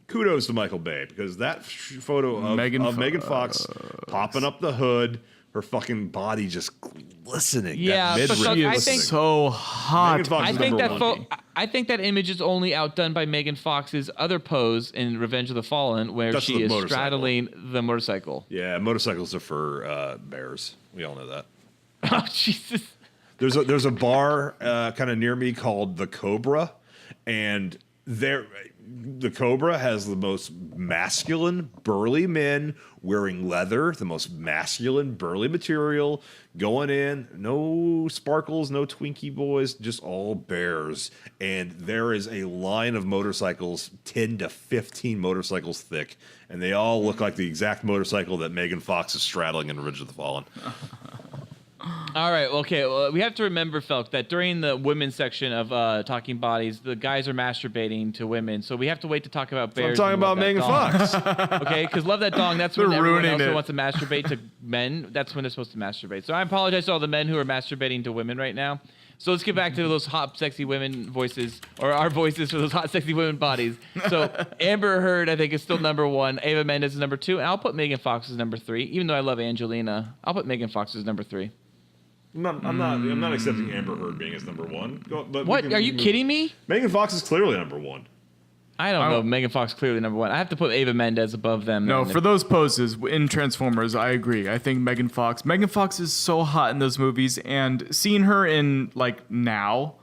kudos to Michael Bay because that photo of Megan Fox popping up the hood, her fucking body just glistening. Yeah, that she is so hot. I think that image is only outdone by Megan Fox's other pose in Revenge of the Fallen, where she is straddling the motorcycle. Yeah, motorcycles are for bears. We all know that. Oh Jesus. There's a bar kind of near me called the Cobra, and there the Cobra has the most masculine, burly men wearing leather, the most masculine, burly material, going in, no sparkles, no Twinkie boys, just all bears. And there is a line of motorcycles, 10 to 15 motorcycles thick, and they all look like the exact motorcycle that Megan Fox is straddling in Revenge of the Fallen. All right. Okay. Well, we have to remember, Felk, that during the women's section of Talking Bodies, the guys are masturbating to women. So we have to wait to talk about bears. I'm talking about Megan Fox. Okay, because Love That Dong, that's when everyone else who it. wants to masturbate to men, that's when they're supposed to masturbate. So I apologize to all the men who are masturbating to women right now. So let's get back to those hot, sexy women voices, or our voices for those hot, sexy women bodies. So Amber Heard, I think, is still number 1. Ava Mendes is number 2. And I'll put Megan Fox as number 3. Even though I love Angelina, I'll put Megan Fox as number 3. I'm not accepting Amber Heard being as number 1. But What? Are you kidding me? Megan Fox is clearly number 1. I don't know. Megan Fox clearly number 1. I have to put Ava Mendes above them. No, for those poses in Transformers, I agree. I think Megan Fox is so hot in those movies, and seeing her in now,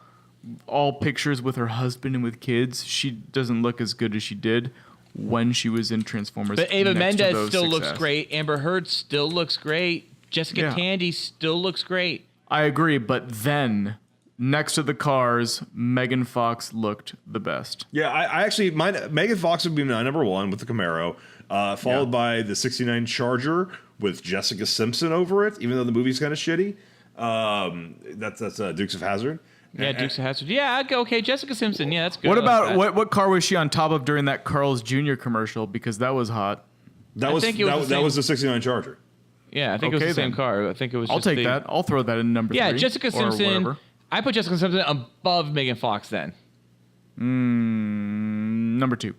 all pictures with her husband and with kids, she doesn't look as good as she did when she was in Transformers. But Ava next to Mendes those still success. looks great. Amber Heard still looks great. Jessica Tandy still looks great. I agree, but then next to the cars, Megan Fox looked the best. Yeah, I actually, Megan Fox would be my number 1 with the Camaro, followed by the 69 Charger with Jessica Simpson over it, even though the movie's kind of shitty. That's Dukes of Hazzard. Yeah, Dukes of Hazzard. Yeah, okay, Jessica Simpson. Yeah, that's good. What about what car was she on top of during that Carl's Jr. commercial? Because that was hot. That was the 69 Charger. Yeah, I think it was the same car. I think it was. I'll take that. I'll throw that in number 3. Yeah, Jessica Simpson. I put Jessica Simpson above Megan Fox then. Number 2.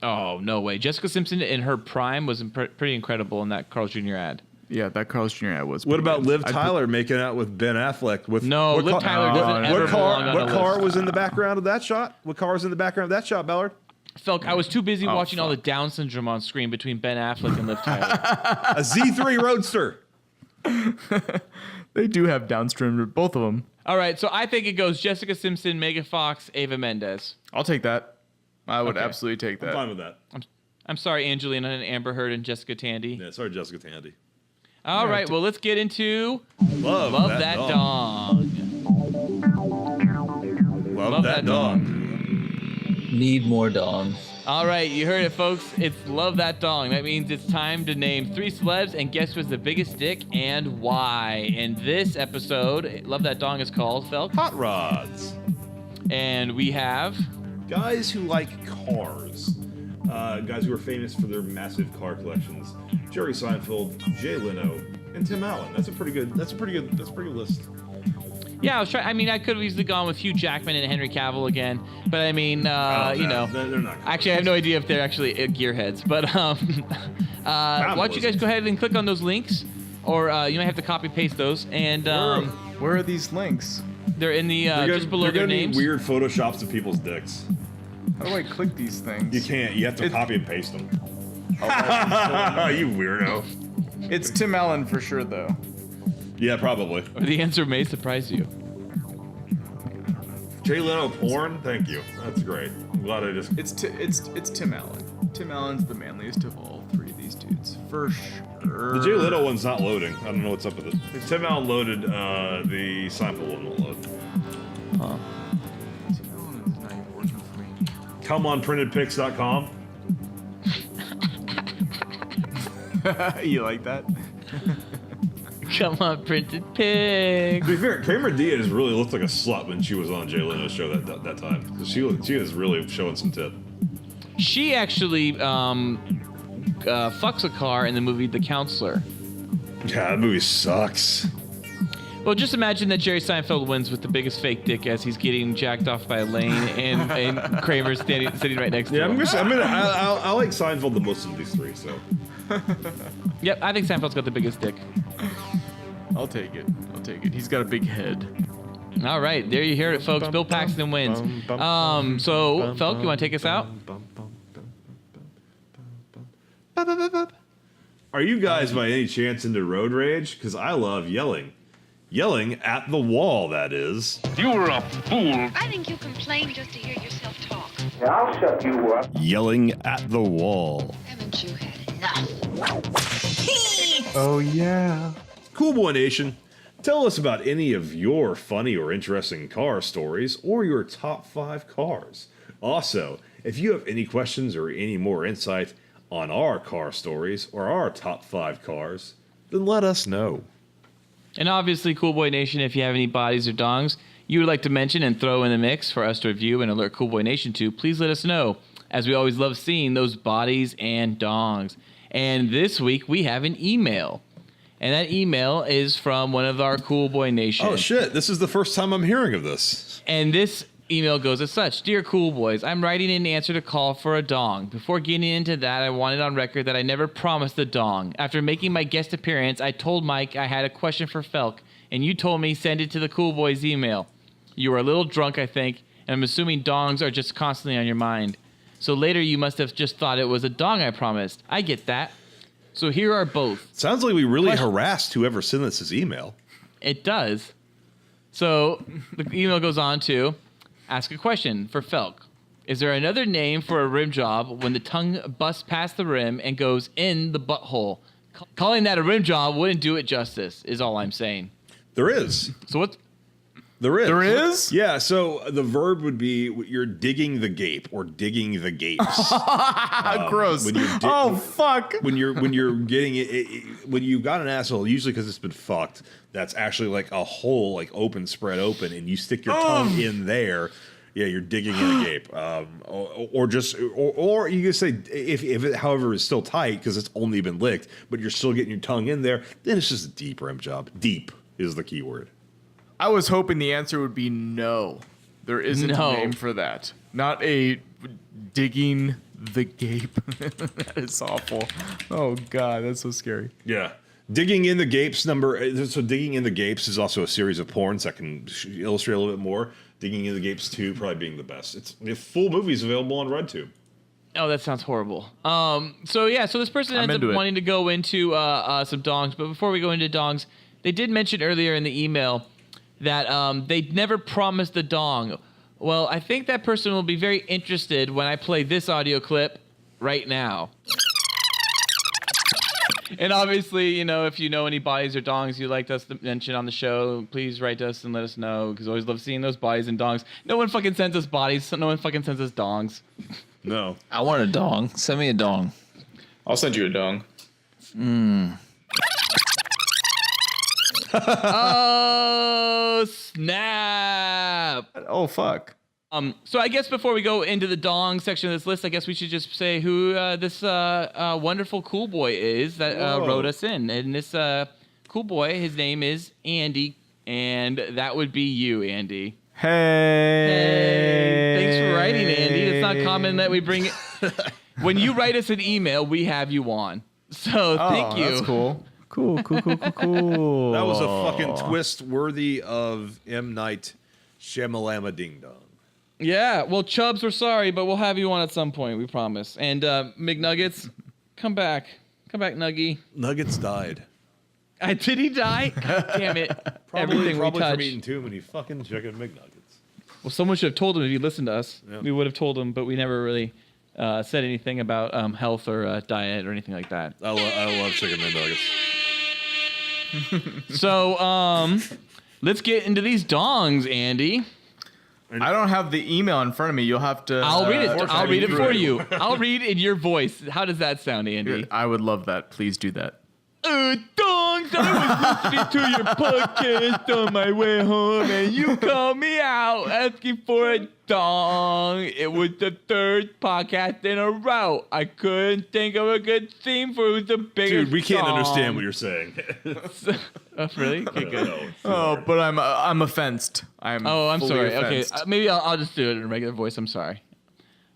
Oh, no way. Jessica Simpson in her prime was pretty incredible in that Carl's Jr. ad. Yeah, that Carl's Jr. ad was. What about good. Liv Tyler making out with Ben Affleck? Liv Tyler doesn't ever belong on What the car list. was in the background of that shot? What car was in the background of that shot, Ballard? Felk, I was too busy watching all the Down syndrome on screen between Ben Affleck and Liv Tyler. A Z3 Roadster. They do have downstream, both of them. All right, so I think it goes Jessica Simpson, Megan Fox, Ava Mendes. I'll take that. I would absolutely take that. I'm fine with that. I'm sorry, Angelina and Amber Heard and Jessica Tandy. Yeah, sorry, Jessica Tandy. All right, well, let's get into Love That Dong. Love That Dong. Need more dong. All right, you heard it, folks. It's Love That Dong. That means it's time to name 3 celebs and guess who's the biggest dick and why. And this episode, Love That Dong, is called, Felk? Hot Rods. And we have... Guys who like cars. Guys who are famous for their massive car collections. Jerry Seinfeld, Jay Leno, and Tim Allen. That's a pretty good list. Yeah, I was trying. I mean, I could have easily gone with Hugh Jackman and Henry Cavill again, but I mean, They're not. Actually, I have no idea if they're actually gearheads. But why don't you guys go ahead and click on those links, or you might have to copy paste those. And where are these links? They're in the just below their names. Weird photoshops of people's dicks. How do I click these things? You can't. You have to copy and paste them. You weirdo. It's Tim Allen for sure, though. Yeah, probably. The answer may surprise you. Jay Leno porn? Thank you. That's great. I'm glad I just... It's Tim Allen. Tim Allen's the manliest of all 3 of these dudes, for sure. The Jay Leno one's not loading. I don't know what's up with it. If Tim Allen loaded, the Seinfeld one won't load. Huh. Tim Allen is not even working for me. ComeOnPrintedPics.com. You like that? Come on, printed pig. To be fair, Cameron Diaz really looked like a slut when she was on Jay Leno's show that time. She was really showing some tit. She actually fucks a car in the movie The Counselor. Yeah, that movie sucks. Well, just imagine that Jerry Seinfeld wins with the biggest fake dick as he's getting jacked off by Elaine and Kramer's sitting right next to him. I like Seinfeld the most of these 3, so. Yep, I think Seinfeld's got the biggest dick. I'll take it. He's got a big head. All right, there you hear it, folks. Bill Paxton wins. So, Felk, you want to take us out? Are you guys by any chance into road rage? Because I love yelling. Yelling at the wall, that is. You're a fool. I think you complain just to hear yourself talk. Yeah, I'll shut you up. Yelling at the wall. Haven't you had enough? Oh yeah. Cool Boy Nation, tell us about any of your funny or interesting car stories or your top 5 cars. Also, if you have any questions or any more insight on our car stories or our top 5 cars, then let us know. And obviously, Cool Boy Nation, if you have any bodies or dongs you would like to mention and throw in the mix for us to review and alert Cool Boy Nation to, please let us know, as we always love seeing those bodies and dongs. And this week, we have an email. And that email is from one of our Cool Boy Nation. Oh, shit. This is the first time I'm hearing of this. And this email goes as such. Dear Cool Boys, I'm writing in answer to call for a dong. Before getting into that, I wanted on record that I never promised a dong. After making my guest appearance, I told Mike I had a question for Felk, and you told me send it to the Cool Boys email. You were a little drunk, I think, and I'm assuming dongs are just constantly on your mind. So later you must have just thought it was a dong I promised. I get that. So here are both. Sounds like we really harassed whoever sent us his email. It does. So the email goes on to ask a question for Felk. Is there another name for a rim job when the tongue busts past the rim and goes in the butthole? Calling that a rim job wouldn't do it justice, is all I'm saying. There is. So what's... There is. There is? Yeah, so the verb would be you're digging the gape or digging the gapes. Gross. When you're fuck. When you're getting it, when you've got an asshole, usually because it's been fucked, that's actually like a hole, like open, spread open, and you stick your tongue in there. Yeah, you're digging in a gape. Or you can say if it, however, is still tight because it's only been licked, but you're still getting your tongue in there, then it's just a deep rim job. Deep is the key word. I was hoping the answer would be no. There isn't a name for that. Not a digging the gape. That is awful. Oh, God, that's so scary. Yeah. Digging in the Gapes so Digging in the Gapes is also a series of porns that can illustrate a little bit more. Digging in the Gapes 2 probably being the best. The full movie is available on RedTube. Oh, that sounds horrible. So this person ends up wanting to go into some dongs, but before we go into dongs, they did mention earlier in the email that they never promised the dong. Well, I think that person will be very interested when I play this audio clip right now. And obviously, if you know any bodies or dongs you'd like us to mention on the show, please write to us and let us know, because I always love seeing those bodies and dongs. No one fucking sends us bodies, so no one fucking sends us dongs. No. I want a dong. Send me a dong. I'll send you a dong. Oh, snap. Oh, fuck. So I guess before we go into the dong section of this list, I guess we should just say who this wonderful cool boy is that wrote us in. And this cool boy, his name is Andy, and that would be you, Andy. Hey. Thanks for writing, Andy. It's not common that we bring it. When you write us an email, we have you on. So thank you. That's cool. Cool. That was a fucking twist worthy of M. Night Shyamalama Ding Dong. Yeah, well, Chubbs, we're sorry, but we'll have you on at some point, we promise. And McNuggets, come back. Come back, Nuggy. Nuggets died. Did he die? God damn it. Everything we touch. From eating too many fucking chicken McNuggets. Well, someone should have told him if he listened to us. Yeah. We would have told him, but we never really said anything about health or diet or anything like that. I love chicken McNuggets. So, let's get into these dongs, Andy. I don't have the email in front of me. You'll have to... I'll read it. I'll read it for you. I'll read in your voice. How does that sound, Andy? I would love that. Please do that. Dongs, I was listening to your podcast on my way home, and you called me out asking for a dong. It was the 3rd podcast in a row. I couldn't think of a good theme for who's the biggest. Dude, we can't dong. understand what you're saying. Oh, really? Okay, good. Oh, but I'm offensed. I'm sorry. Offensed. Okay, maybe I'll just do it in a regular voice. I'm sorry.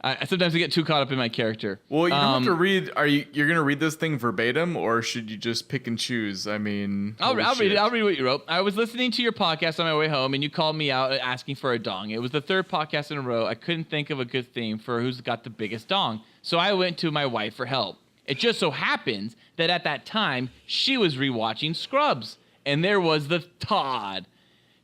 I sometimes get too caught up in my character. Well, you don't have to read. You're gonna read this thing verbatim, or should you just pick and choose? I mean, I'll read it. I'll read what you wrote. I was listening to your podcast on my way home, and you called me out asking for a dong. It was the 3rd podcast in a row. I couldn't think of a good theme for who's got the biggest dong, so I went to my wife for help. It just so happens that at that time she was rewatching Scrubs, and there was the Todd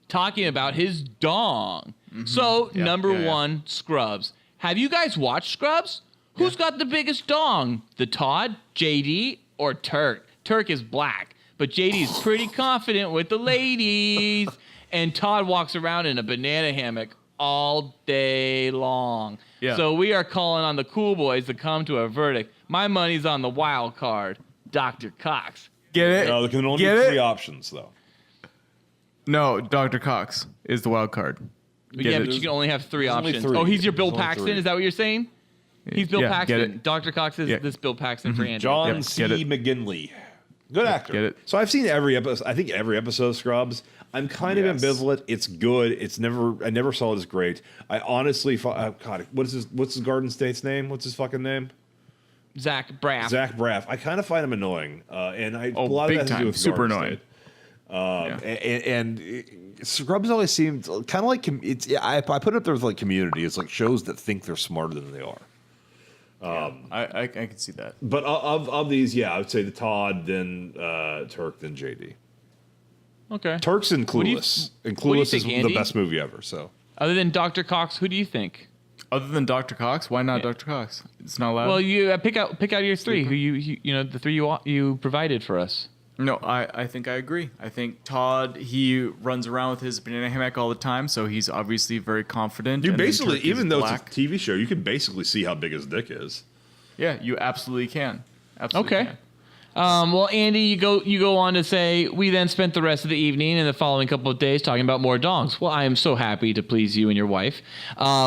talking about his dong. Mm-hmm. So number one, Scrubs. Have you guys watched Scrubs? Who's got the biggest dong? The Todd, JD, or Turk? Turk is black, but JD's pretty confident with the ladies. And Todd walks around in a banana hammock all day long. Yeah. So we are calling on the cool boys to come to a verdict. My money's on the wild card, Dr. Cox. Get it? No, there can only Get be it? 3 options, though. No, Dr. Cox is the wild card. Yeah, it. but you can only have 3 There's only options. 3. Oh, he's your Bill There's only Paxton? 3. Is that what you're saying? He's Bill Yeah, get Paxton. it. Dr. Cox is Yeah. this Bill Paxton for Andy. John Yep, C. get it. McGinley. Good actor. Get it. So I've seen every episode. I think every episode of Scrubs. I'm kind of Yes. ambivalent. It's good. I never saw it as great. I honestly, God, what's his Garden State's name? What's his fucking name? Zach Braff. Zach Braff. I kind of find him annoying, and a lot big of that has to do time. with Super Garden annoying. State. And Scrubs always seemed kind of like I put it up there with like Community. It's like shows that think they're smarter than they are. I can see that. But of these, yeah, I would say the Todd, then Turk, then JD. Okay. Turks and What do you- Clueless. And what do you Clueless is think, Andy? the best movie ever. So Other than Dr. Cox, who do you think? Other than Dr. Cox, why not Dr. Cox? It's not allowed. Well, you pick out your 3. Who the 3 you provided for us. No, I think I agree. I think Todd, he runs around with his banana hammock all the time, so he's obviously very confident. you and then basically, Turk is even though black. it's a TV show, you can basically see how big his dick is. Yeah, you absolutely can. Absolutely Okay. can. Well, Andy, you go on to say, we then spent the rest of the evening and the following couple of days talking about more dongs. Well, I am so happy to please you and your wife.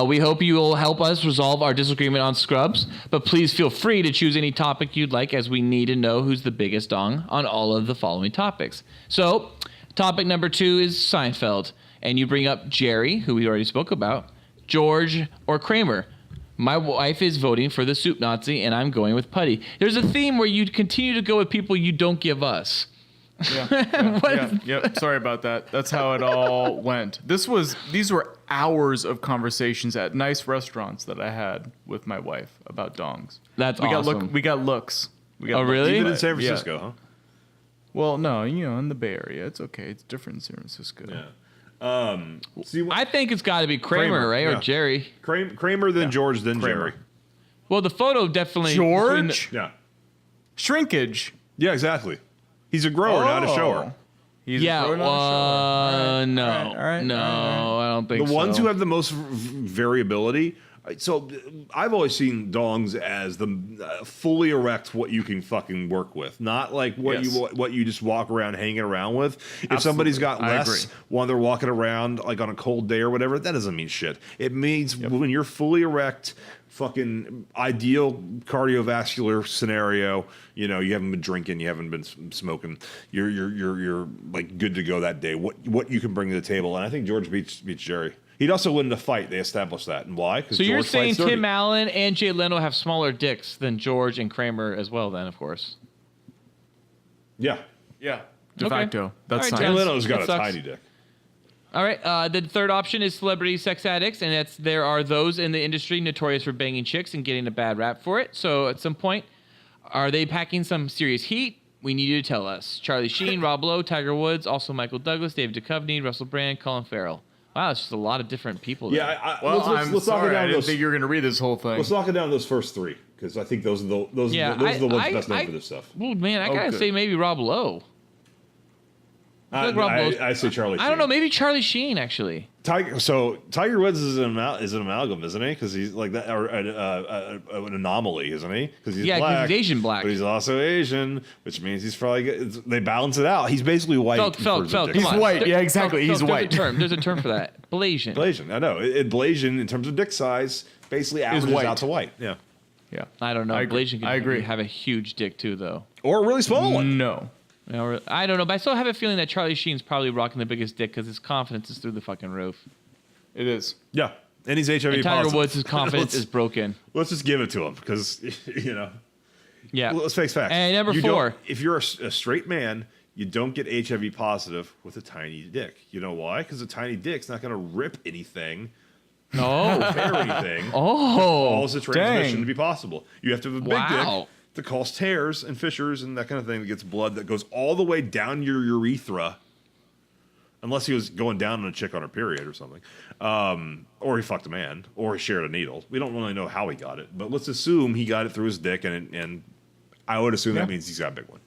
We hope you will help us resolve our disagreement on Scrubs, but please feel free to choose any topic you'd like, as we need to know who's the biggest dong on all of the following topics. So, topic number 2 is Seinfeld, and you bring up Jerry, who we already spoke about, George, or Kramer. My wife is voting for the soup Nazi, and I'm going with Putty. There's a theme where you continue to go with people you don't give us. Yep. Sorry about that. That's how it all went. These were hours of conversations at nice restaurants that I had with my wife about dongs. That's we awesome. We got looks. We got Oh, really? Even in but- San Francisco, yeah. huh? Well, no, in the Bay Area, it's okay. It's different in San Francisco. Yeah. I think it's got to be Kramer, right? yeah. Or Jerry. Kramer, then George, then Kramer. Jerry. Well, the photo definitely... George? Yeah. Shrinkage. Yeah, exactly. He's a grower, not a shower. He's Yeah, a grown on no. all right, No, I don't think The so. ones who have the most variability. So I've always seen dongs as the fully erect what you can fucking work with, not like what you just walk around hanging around with. If somebody's got I less agree. while they're walking around like on a cold day or whatever, that doesn't mean shit. It means when you're fully erect, fucking ideal cardiovascular scenario. You haven't been drinking, you haven't been smoking. You're like good to go that day. What you can bring to the table, and I think George beats Jerry. He'd also win the fight. They established that. And why? Because So you're George saying fights dirty. Tim Allen and Jay Leno have smaller dicks than George and Kramer as well, then, of course. Yeah. Yeah. De Okay. facto. That's All right, science. Jay John. Leno's got That a sucks. tiny dick. All right. The third option is celebrity sex addicts, and there are those in the industry notorious for banging chicks and getting a bad rap for it. So at some point, are they packing some serious heat? We need you to tell us. Charlie Sheen, Rob Lowe, Tiger Woods, also Michael Douglas, David Duchovny, Russell Brand, Colin Farrell. Wow, it's just a lot of different people there. Yeah. Well, let's I'm knock it sorry. down I to didn't those. think you were going to read this whole thing. Let's knock it down to those first 3 because I think those are the ones best known for this stuff. Well, man, I gotta good. say maybe Rob Lowe. like Rob Lowe's- I say Charlie. I don't know, Sheen. maybe Charlie Sheen actually. Tiger Woods is an amalgam, isn't he? Because he's like that, or an anomaly, isn't he? Because he's black, he's Asian black. but he's also Asian, which means he's probably they balance it out. He's basically white. Felt, in terms of come dick on. size. white. Yeah, exactly. He's There's white. There's a term for that. Blasian. Blasian, I know. Blasian, in terms of dick size, basically averages white. out to white. Yeah, Yeah. I don't know. I agree. Blasian I agree. could have a huge dick too, though. or a really small one. No. You know, I don't know, but I still have a feeling that Charlie Sheen's probably rocking the biggest dick because his confidence is through the fucking roof. It is. Yeah, and he's HIV And Tiger positive. Woods' confidence is broken. Let's just give it to him because Yeah. Let's face facts. And number You don't- 4. if you're a straight man, you don't get HIV positive with a tiny dick. You know why? Because a tiny dick's not going to rip anything, Oh. tear anything. Oh. Allows the transmission dang. to be possible. You have to have a big Wow. dick to cause tears and fissures and that kind of thing that gets blood that goes all the way down your urethra unless he was going down on a chick on her period or something, or he fucked a man, or he shared a needle. We don't really know how he got it, but let's assume he got it through his dick, and I would assume that means he's got a big one.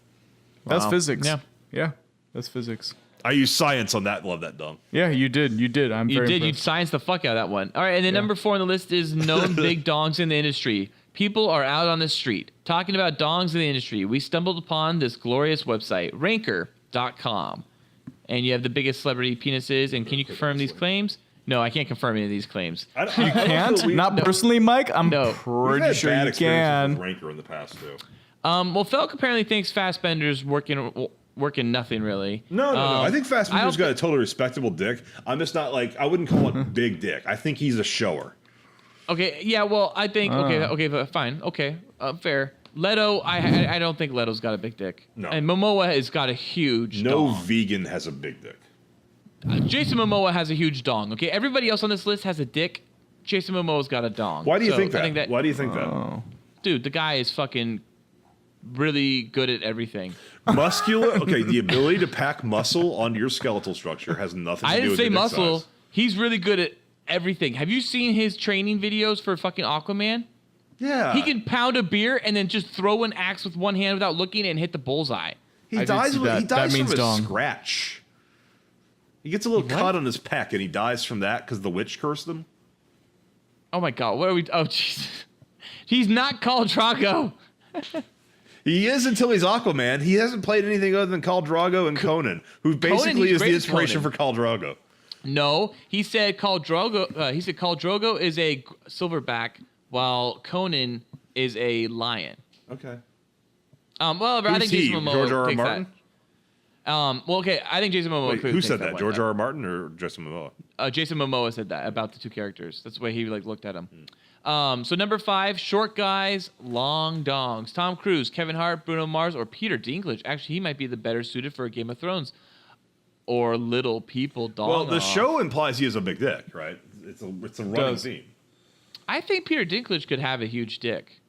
That's physics. Yeah. Yeah, that's physics. I use science on that. Love that dunk. Yeah, you did. I'm You very did. You impressed. science the fuck out of that one. All right, and then number 4 on the list is known big dongs in the industry. People are out on the street talking about dongs in the industry. We stumbled upon this glorious website, Ranker.com. And you have the biggest celebrity penises. And can you confirm these claims? No, I can't confirm any of these claims. You Can't? Not personally, Mike? I'm No. We've pretty had sure bad you experiences can. with Ranker in the past too. Well, Felk apparently thinks Fassbender's working nothing really. No. I think I Fassbender's don't got a totally respectable dick. I'm just not like, I wouldn't call it big dick. I think he's a shower. Okay, yeah, well, I think okay, fine, okay, fair. Leto, I don't think Leto's got a big dick. No. And Momoa has got a huge No dong. vegan has a big dick. Jason Momoa has a huge dong. Okay, everybody else on this list has a dick. Jason Momoa's got a dong. Why do you So think I that? Why do you think that? Dude, the guy is fucking really good at everything. Muscular. Okay, the ability to pack muscle onto your skeletal structure has nothing to I do didn't with say your dick muscle. size. He's really good at everything. Have you seen his training videos for fucking Aquaman? Yeah. He can pound a beer and then just throw an axe with one hand without looking and hit the bullseye. He I did dies. see that. He That dies means from a dong. scratch. He gets a little cut on his peck, and he dies from that because the witch cursed him. Oh my god, what are we? Oh Jesus, he's not called Drago. He is until he's Aquaman. He hasn't played anything other than Khal Drogo and Conan, who basically he's is the great as inspiration for Conan. Khal Drogo. No, he said Khal Drogo. He said Khal Drogo is a silverback, while Conan is a lion. Okay. Well, I Who's think he? Jason Momoa George R. R. takes Martin? that. Well, okay, I think Jason Momoa. Wait, clearly who takes said that? one, George yeah. R. R. Martin or Jason Momoa? Jason Momoa said that about the two characters. That's the way he looked at them. So number 5, short guys, long dongs. Tom Cruise, Kevin Hart, Bruno Mars, or Peter Dinklage. Actually, he might be the better suited for a Game of Thrones or Little People dong. Well, the off. show implies he has a big dick, right? It's a running Does. theme. I think Peter Dinklage could have a huge dick.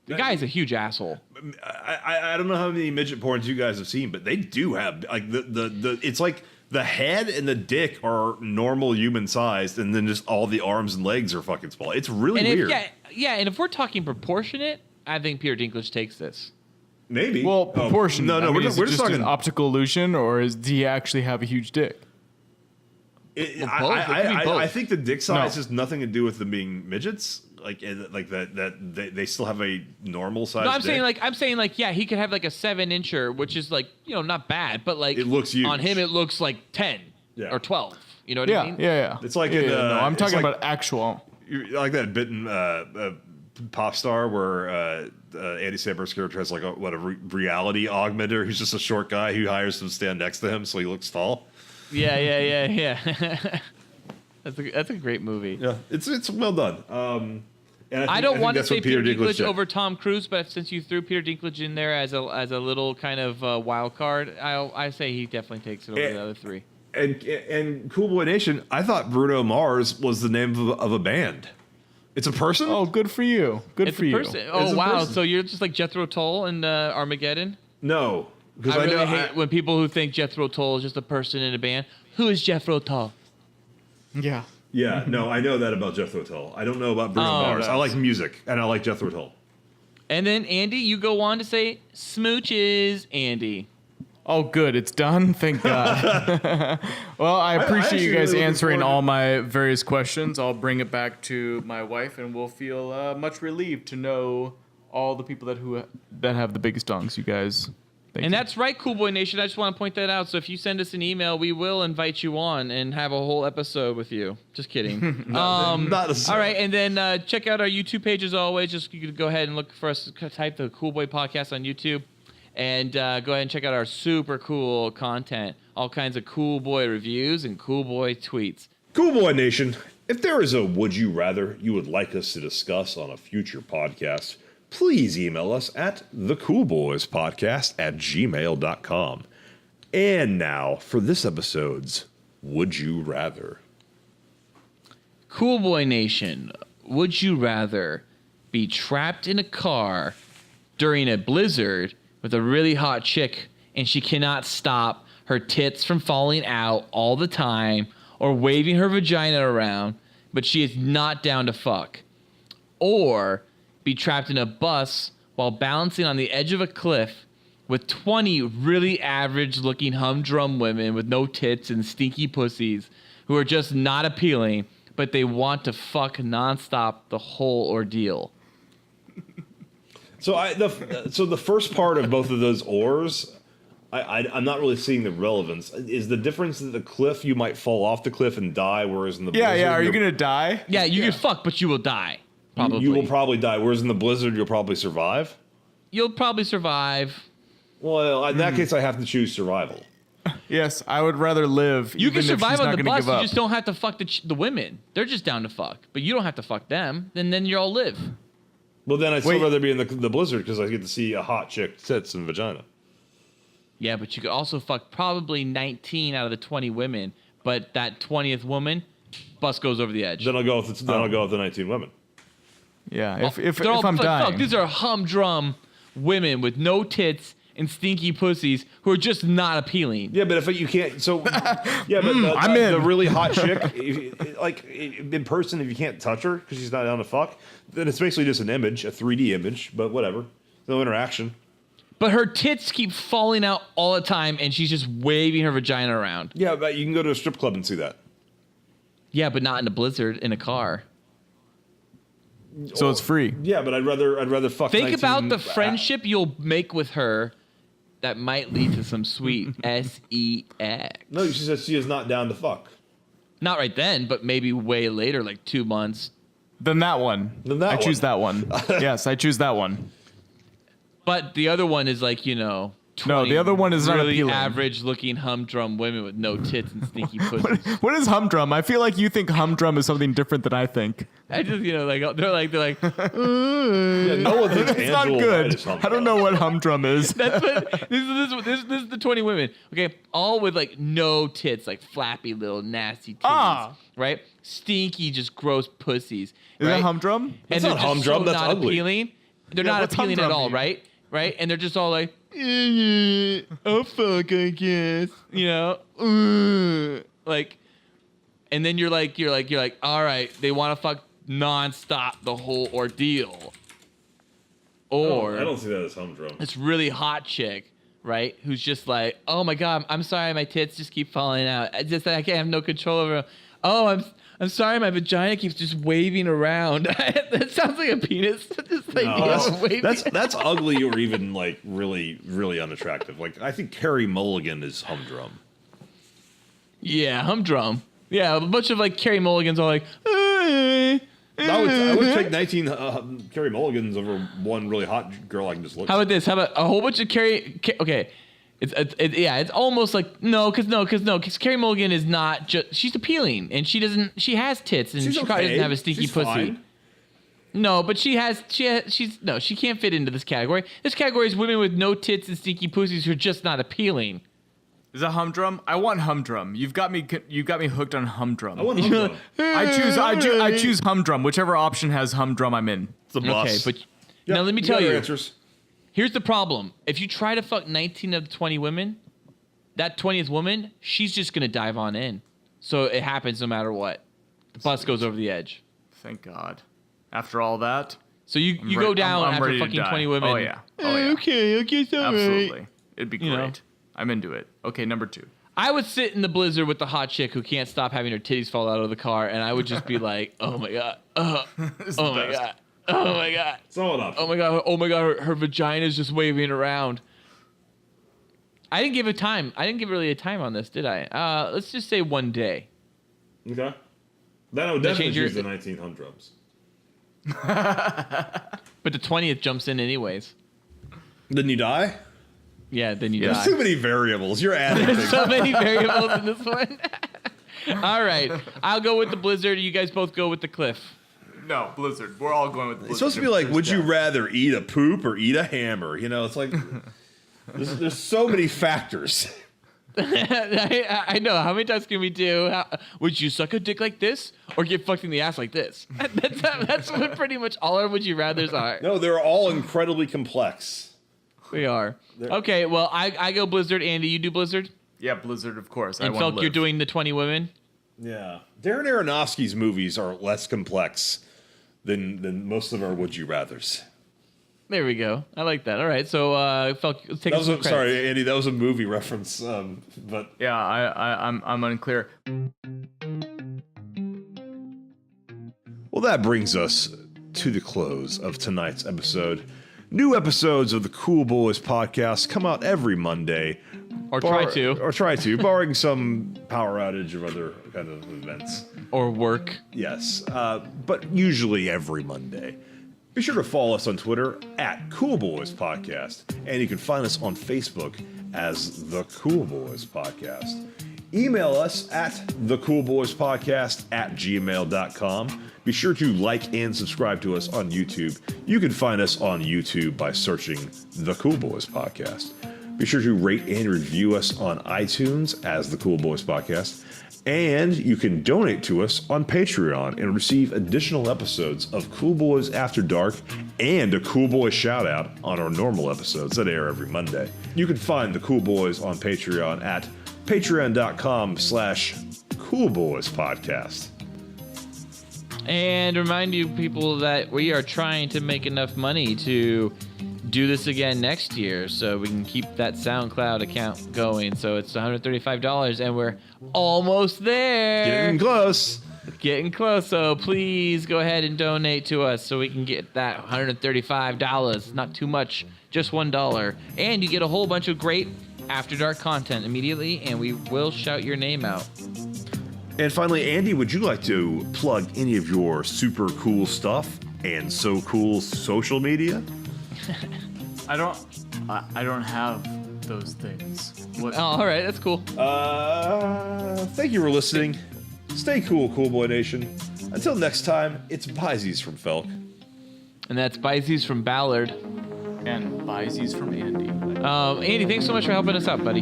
The guy is a huge asshole. I don't know how many midget porns you guys have seen, but they do have like the it's like the head and the dick are normal human sized, and then just all the arms and legs are fucking small. It's really And weird. and if we're talking proportionate, I think Peter Dinklage takes this. Maybe. Well, proportion. No, I mean, we're is just it just talking. an optical illusion, or do he actually have a huge dick? Both. It could be both. I think the dick size No. has nothing to do with them being midgets. Like that they still have a normal size. No, I'm dick. saying like yeah, he could have like a 7-incher, which is like not bad, but like It looks huge. on him. It looks like 10 Yeah. or 12. You know what I Yeah, mean? yeah. It's like yeah, in, no, I'm it's talking like- about actual. You're like that bit in Pop Star where Andy Samberg's character has like a reality augmenter. He's just a short guy who hires him to stand next to him so he looks tall. Yeah. That's a great movie. Yeah, it's well done. And I don't want to that's say what Peter Dinklage did. over Tom Cruise, but since you threw Peter Dinklage in there as a little kind of wild card, I say he definitely takes it over the other three. And Cool Boy Nation, I thought Bruno Mars was the name of a band. It's a person. Oh, good for you. Good It's for a you. person. It's Oh a wow! person. So you're just like Jethro Tull in Armageddon. No, because I really know hate when people who think Jethro Tull is just a person in a band. Who is Jethro Tull? Yeah. Yeah, no, I know that about Jethro Tull. I don't know about Bruno Mars. I like music, and I like Jethro Tull. And then Andy, you go on to say smooches, Andy. Oh, good. It's done. Thank God. Well, I appreciate actually you guys really looking answering forward to- all my various questions. I'll bring it back to my wife, and we'll feel much relieved to know all the people that have the biggest dongs. You guys. Thank And you. that's right, Cool Boy Nation. I just want to point that out. So if you send us an email, we will invite you on and have a whole episode with you. Just kidding. Not All necessarily. right, and then check out our YouTube page as always. Just you can go ahead and look for us. Type the Cool Boy Podcast on YouTube, and go ahead and check out our super cool content. All kinds of Cool Boy reviews and Cool Boy tweets. Cool Boy Nation, if there is a would you rather you would like us to discuss on a future podcast, please email us at thecoolboyspodcast@gmail.com. And now for this episode's Would You Rather. Cool Boy Nation, would you rather be trapped in a car during a blizzard with a really hot chick and she cannot stop her tits from falling out all the time, or waving her vagina around, but she is not down to fuck. Or be trapped in a bus while balancing on the edge of a cliff with 20 really average-looking humdrum women with no tits and stinky pussies who are just not appealing, but they want to fuck nonstop the whole ordeal. So the first part of both of those ors, I'm not really seeing the relevance. Is the difference that the cliff, you might fall off the cliff and die, whereas in the blizzard, Are you gonna die? Yeah, you can fuck, but you will die. Probably. You will probably die, whereas in the blizzard, you'll probably survive? You'll probably survive. Well, in that case, I have to choose survival. Yes, I would rather live. You can even if survive she's on not the gonna bus, give you up. just don't have to fuck the women. They're just down to fuck. But you don't have to fuck them, then you all live. Well, then I'd still Wait. rather be in the blizzard because I get to see a hot chick tits and vagina. Yeah, but you could also fuck probably 19 out of the 20 women, but that 20th woman, bus goes over the edge. Then I'll go with the 19 women. Yeah, if They're all I'm dying. fuck, these are humdrum women with no tits and stinky pussies who are just not appealing. Yeah, but if you can't, so yeah, but I'm in. the really hot chick, like in person, if you can't touch her because she's not down to fuck, then it's basically just an image, a 3D image. But whatever, no interaction. But her tits keep falling out all the time, and she's just waving her vagina around. Yeah, but you can go to a strip club and see that. Yeah, but not in a blizzard in a car. So it's free. Yeah, but I'd rather fuck. Think 19 about the friendship you'll make with her that might lead to some sweet sex. No, she says she is not down to fuck. Not right then, but maybe way later, like 2 months. Then that one. I choose that one. Yes, I choose that one. But the other one is like, 20 No, the other one is not really appealing. average-looking humdrum women with no tits and stinky pussies. What is humdrum? I feel like you think humdrum is something different than I think. I just, they're like, Yeah, no one thinks It's not Angela White good. is humdrum. I don't know what humdrum is. That's what this is the 20 women. Okay, all with like no tits, like flappy little nasty titties, right? Stinky, just gross pussies. Is right? that humdrum? And That's they're not just humdrum, so that's not ugly. appealing. They're Yeah, not what's appealing at humdrum all, mean? right? Right? And they're just all like, oh fuck, I guess, like, and then you're like, all right, they want to fuck nonstop the whole ordeal. Or I don't see that as humdrum. this really hot chick, right? Who's just like, oh my god, I'm sorry, my tits just keep falling out. I can't have no control over them. Oh, I'm sorry, my vagina keeps just waving around. That sounds like a penis. Just like waving. That's ugly or even like really, really unattractive. Like I think Carrie Mulligan is humdrum. Yeah, humdrum. Yeah, a bunch of like Carrie Mulligans are like, I would take 19 Carrie Mulligans over one really hot girl I can just look How at. about this? How about a whole bunch of okay. It's almost like because Carrie Mulligan is not just, she's appealing and she has tits and She's she probably okay. doesn't have a stinky She's pussy. fine. No, but she can't fit into this category. This category is women with no tits and stinky pussies who are just not appealing. Is that humdrum? I want humdrum. You've got me hooked on humdrum. I want humdrum. I choose humdrum. Whichever option has humdrum, I'm in. It's a bus. Okay, but now let me You tell got your you. answers. Here's the problem. If you try to fuck 19 of the 20 women, that 20th woman, she's just going to dive on in. So it happens no matter what. The bus goes over the edge. Thank God. After all that, So you go down I'm after ready to fucking die. 20 women. Oh yeah. Oh yeah. Okay, it's all right. Absolutely. It'd be great. You know. I'm into it. Okay, number 2. I would sit in the blizzard with the hot chick who can't stop having her titties fall out of the car, and I would just be like, oh my God. Oh my God. Oh my God. Solid option. Oh my God. Oh my God. Her vagina is just waving around. I didn't give it time. I didn't give really a time on this, did I? Let's just say 1 day. Okay. Then I would That definitely change your- choose the 19 humdrums. But the 20th jumps in anyways. Then you die? Yeah, then you There's die. too many variables. You're adding things. So many variables in this one. All right. I'll go with the blizzard. You guys both go with the cliff. No, Blizzard. We're all going with Blizzard. It's supposed to be like, would you rather eat a poop or eat a hammer? It's like, there's so many factors. I know. How many times can we do? Would you suck a dick like this or get fucked in the ass like this? That's what pretty much all our would you rathers are. No, they're all incredibly complex. We are. Okay, well, I go Blizzard. Andy, you do Blizzard? Yeah, Blizzard, of course. And Felk, you're doing the 20 women? Yeah. Darren Aronofsky's movies are less complex than most of our Would You Rathers. There we go. I like that. All right, so Felk, take us. Sorry, Andy, that was a movie reference. But yeah, I'm unclear. Well, that brings us to the close of tonight's episode. New episodes of the Cool Boys podcast come out every Monday. Or try to, barring some power outage or other kind of events. Or work. Yes, but usually every Monday. Be sure to follow us on Twitter at Cool Boys Podcast, and you can find us on Facebook as The Cool Boys Podcast. Email us at thecoolboyspodcast@gmail.com. Be sure to like and subscribe to us on YouTube. You can find us on YouTube by searching The Cool Boys Podcast. Be sure to rate and review us on iTunes as The Cool Boys Podcast. And you can donate to us on Patreon and receive additional episodes of Cool Boys After Dark and a Cool Boy shout out on our normal episodes that air every Monday. You can find the Cool Boys on Patreon at patreon.com/coolboyspodcast. And remind you people that we are trying to make enough money to do this again next year so we can keep that SoundCloud account going. So it's $135 and we're almost there. Getting close. So please go ahead and donate to us so we can get that $135. Not too much, just $1. And you get a whole bunch of great After Dark content immediately, and we will shout your name out. And finally, Andy, would you like to plug any of your super cool stuff and so cool social media? I don't have those things. What? Oh, all right, that's cool. Thank you for listening. Stay cool, Cool Boy Nation. Until next time, it's Byzies from Felk. And that's Byzies from Ballard. And Byzies from Andy. Andy, thanks so much for helping us out, buddy.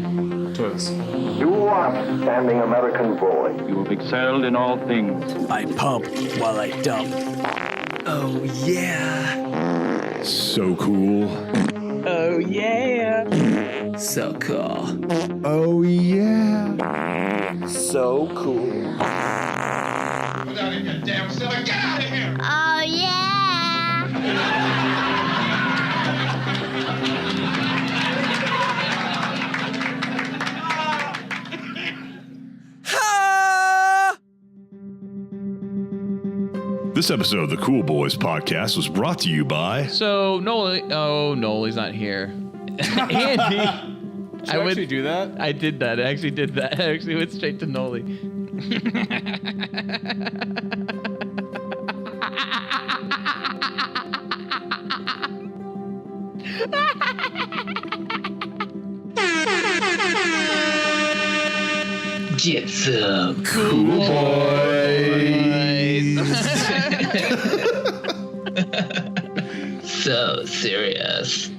Twas. You are outstanding American boy. You have excelled in all things. I pump while I dump. Oh, yeah. So cool. Oh, yeah. So cool. Oh, yeah. So cool. Get out of here, damn silly. Get out of here! Oh, yeah! This episode of the Cool Boys Podcast was brought to you by... So, Noli's not here. Andy. Did you actually do that? I did that. I actually did that. I actually went straight to Noli. Get some cool boys. So serious.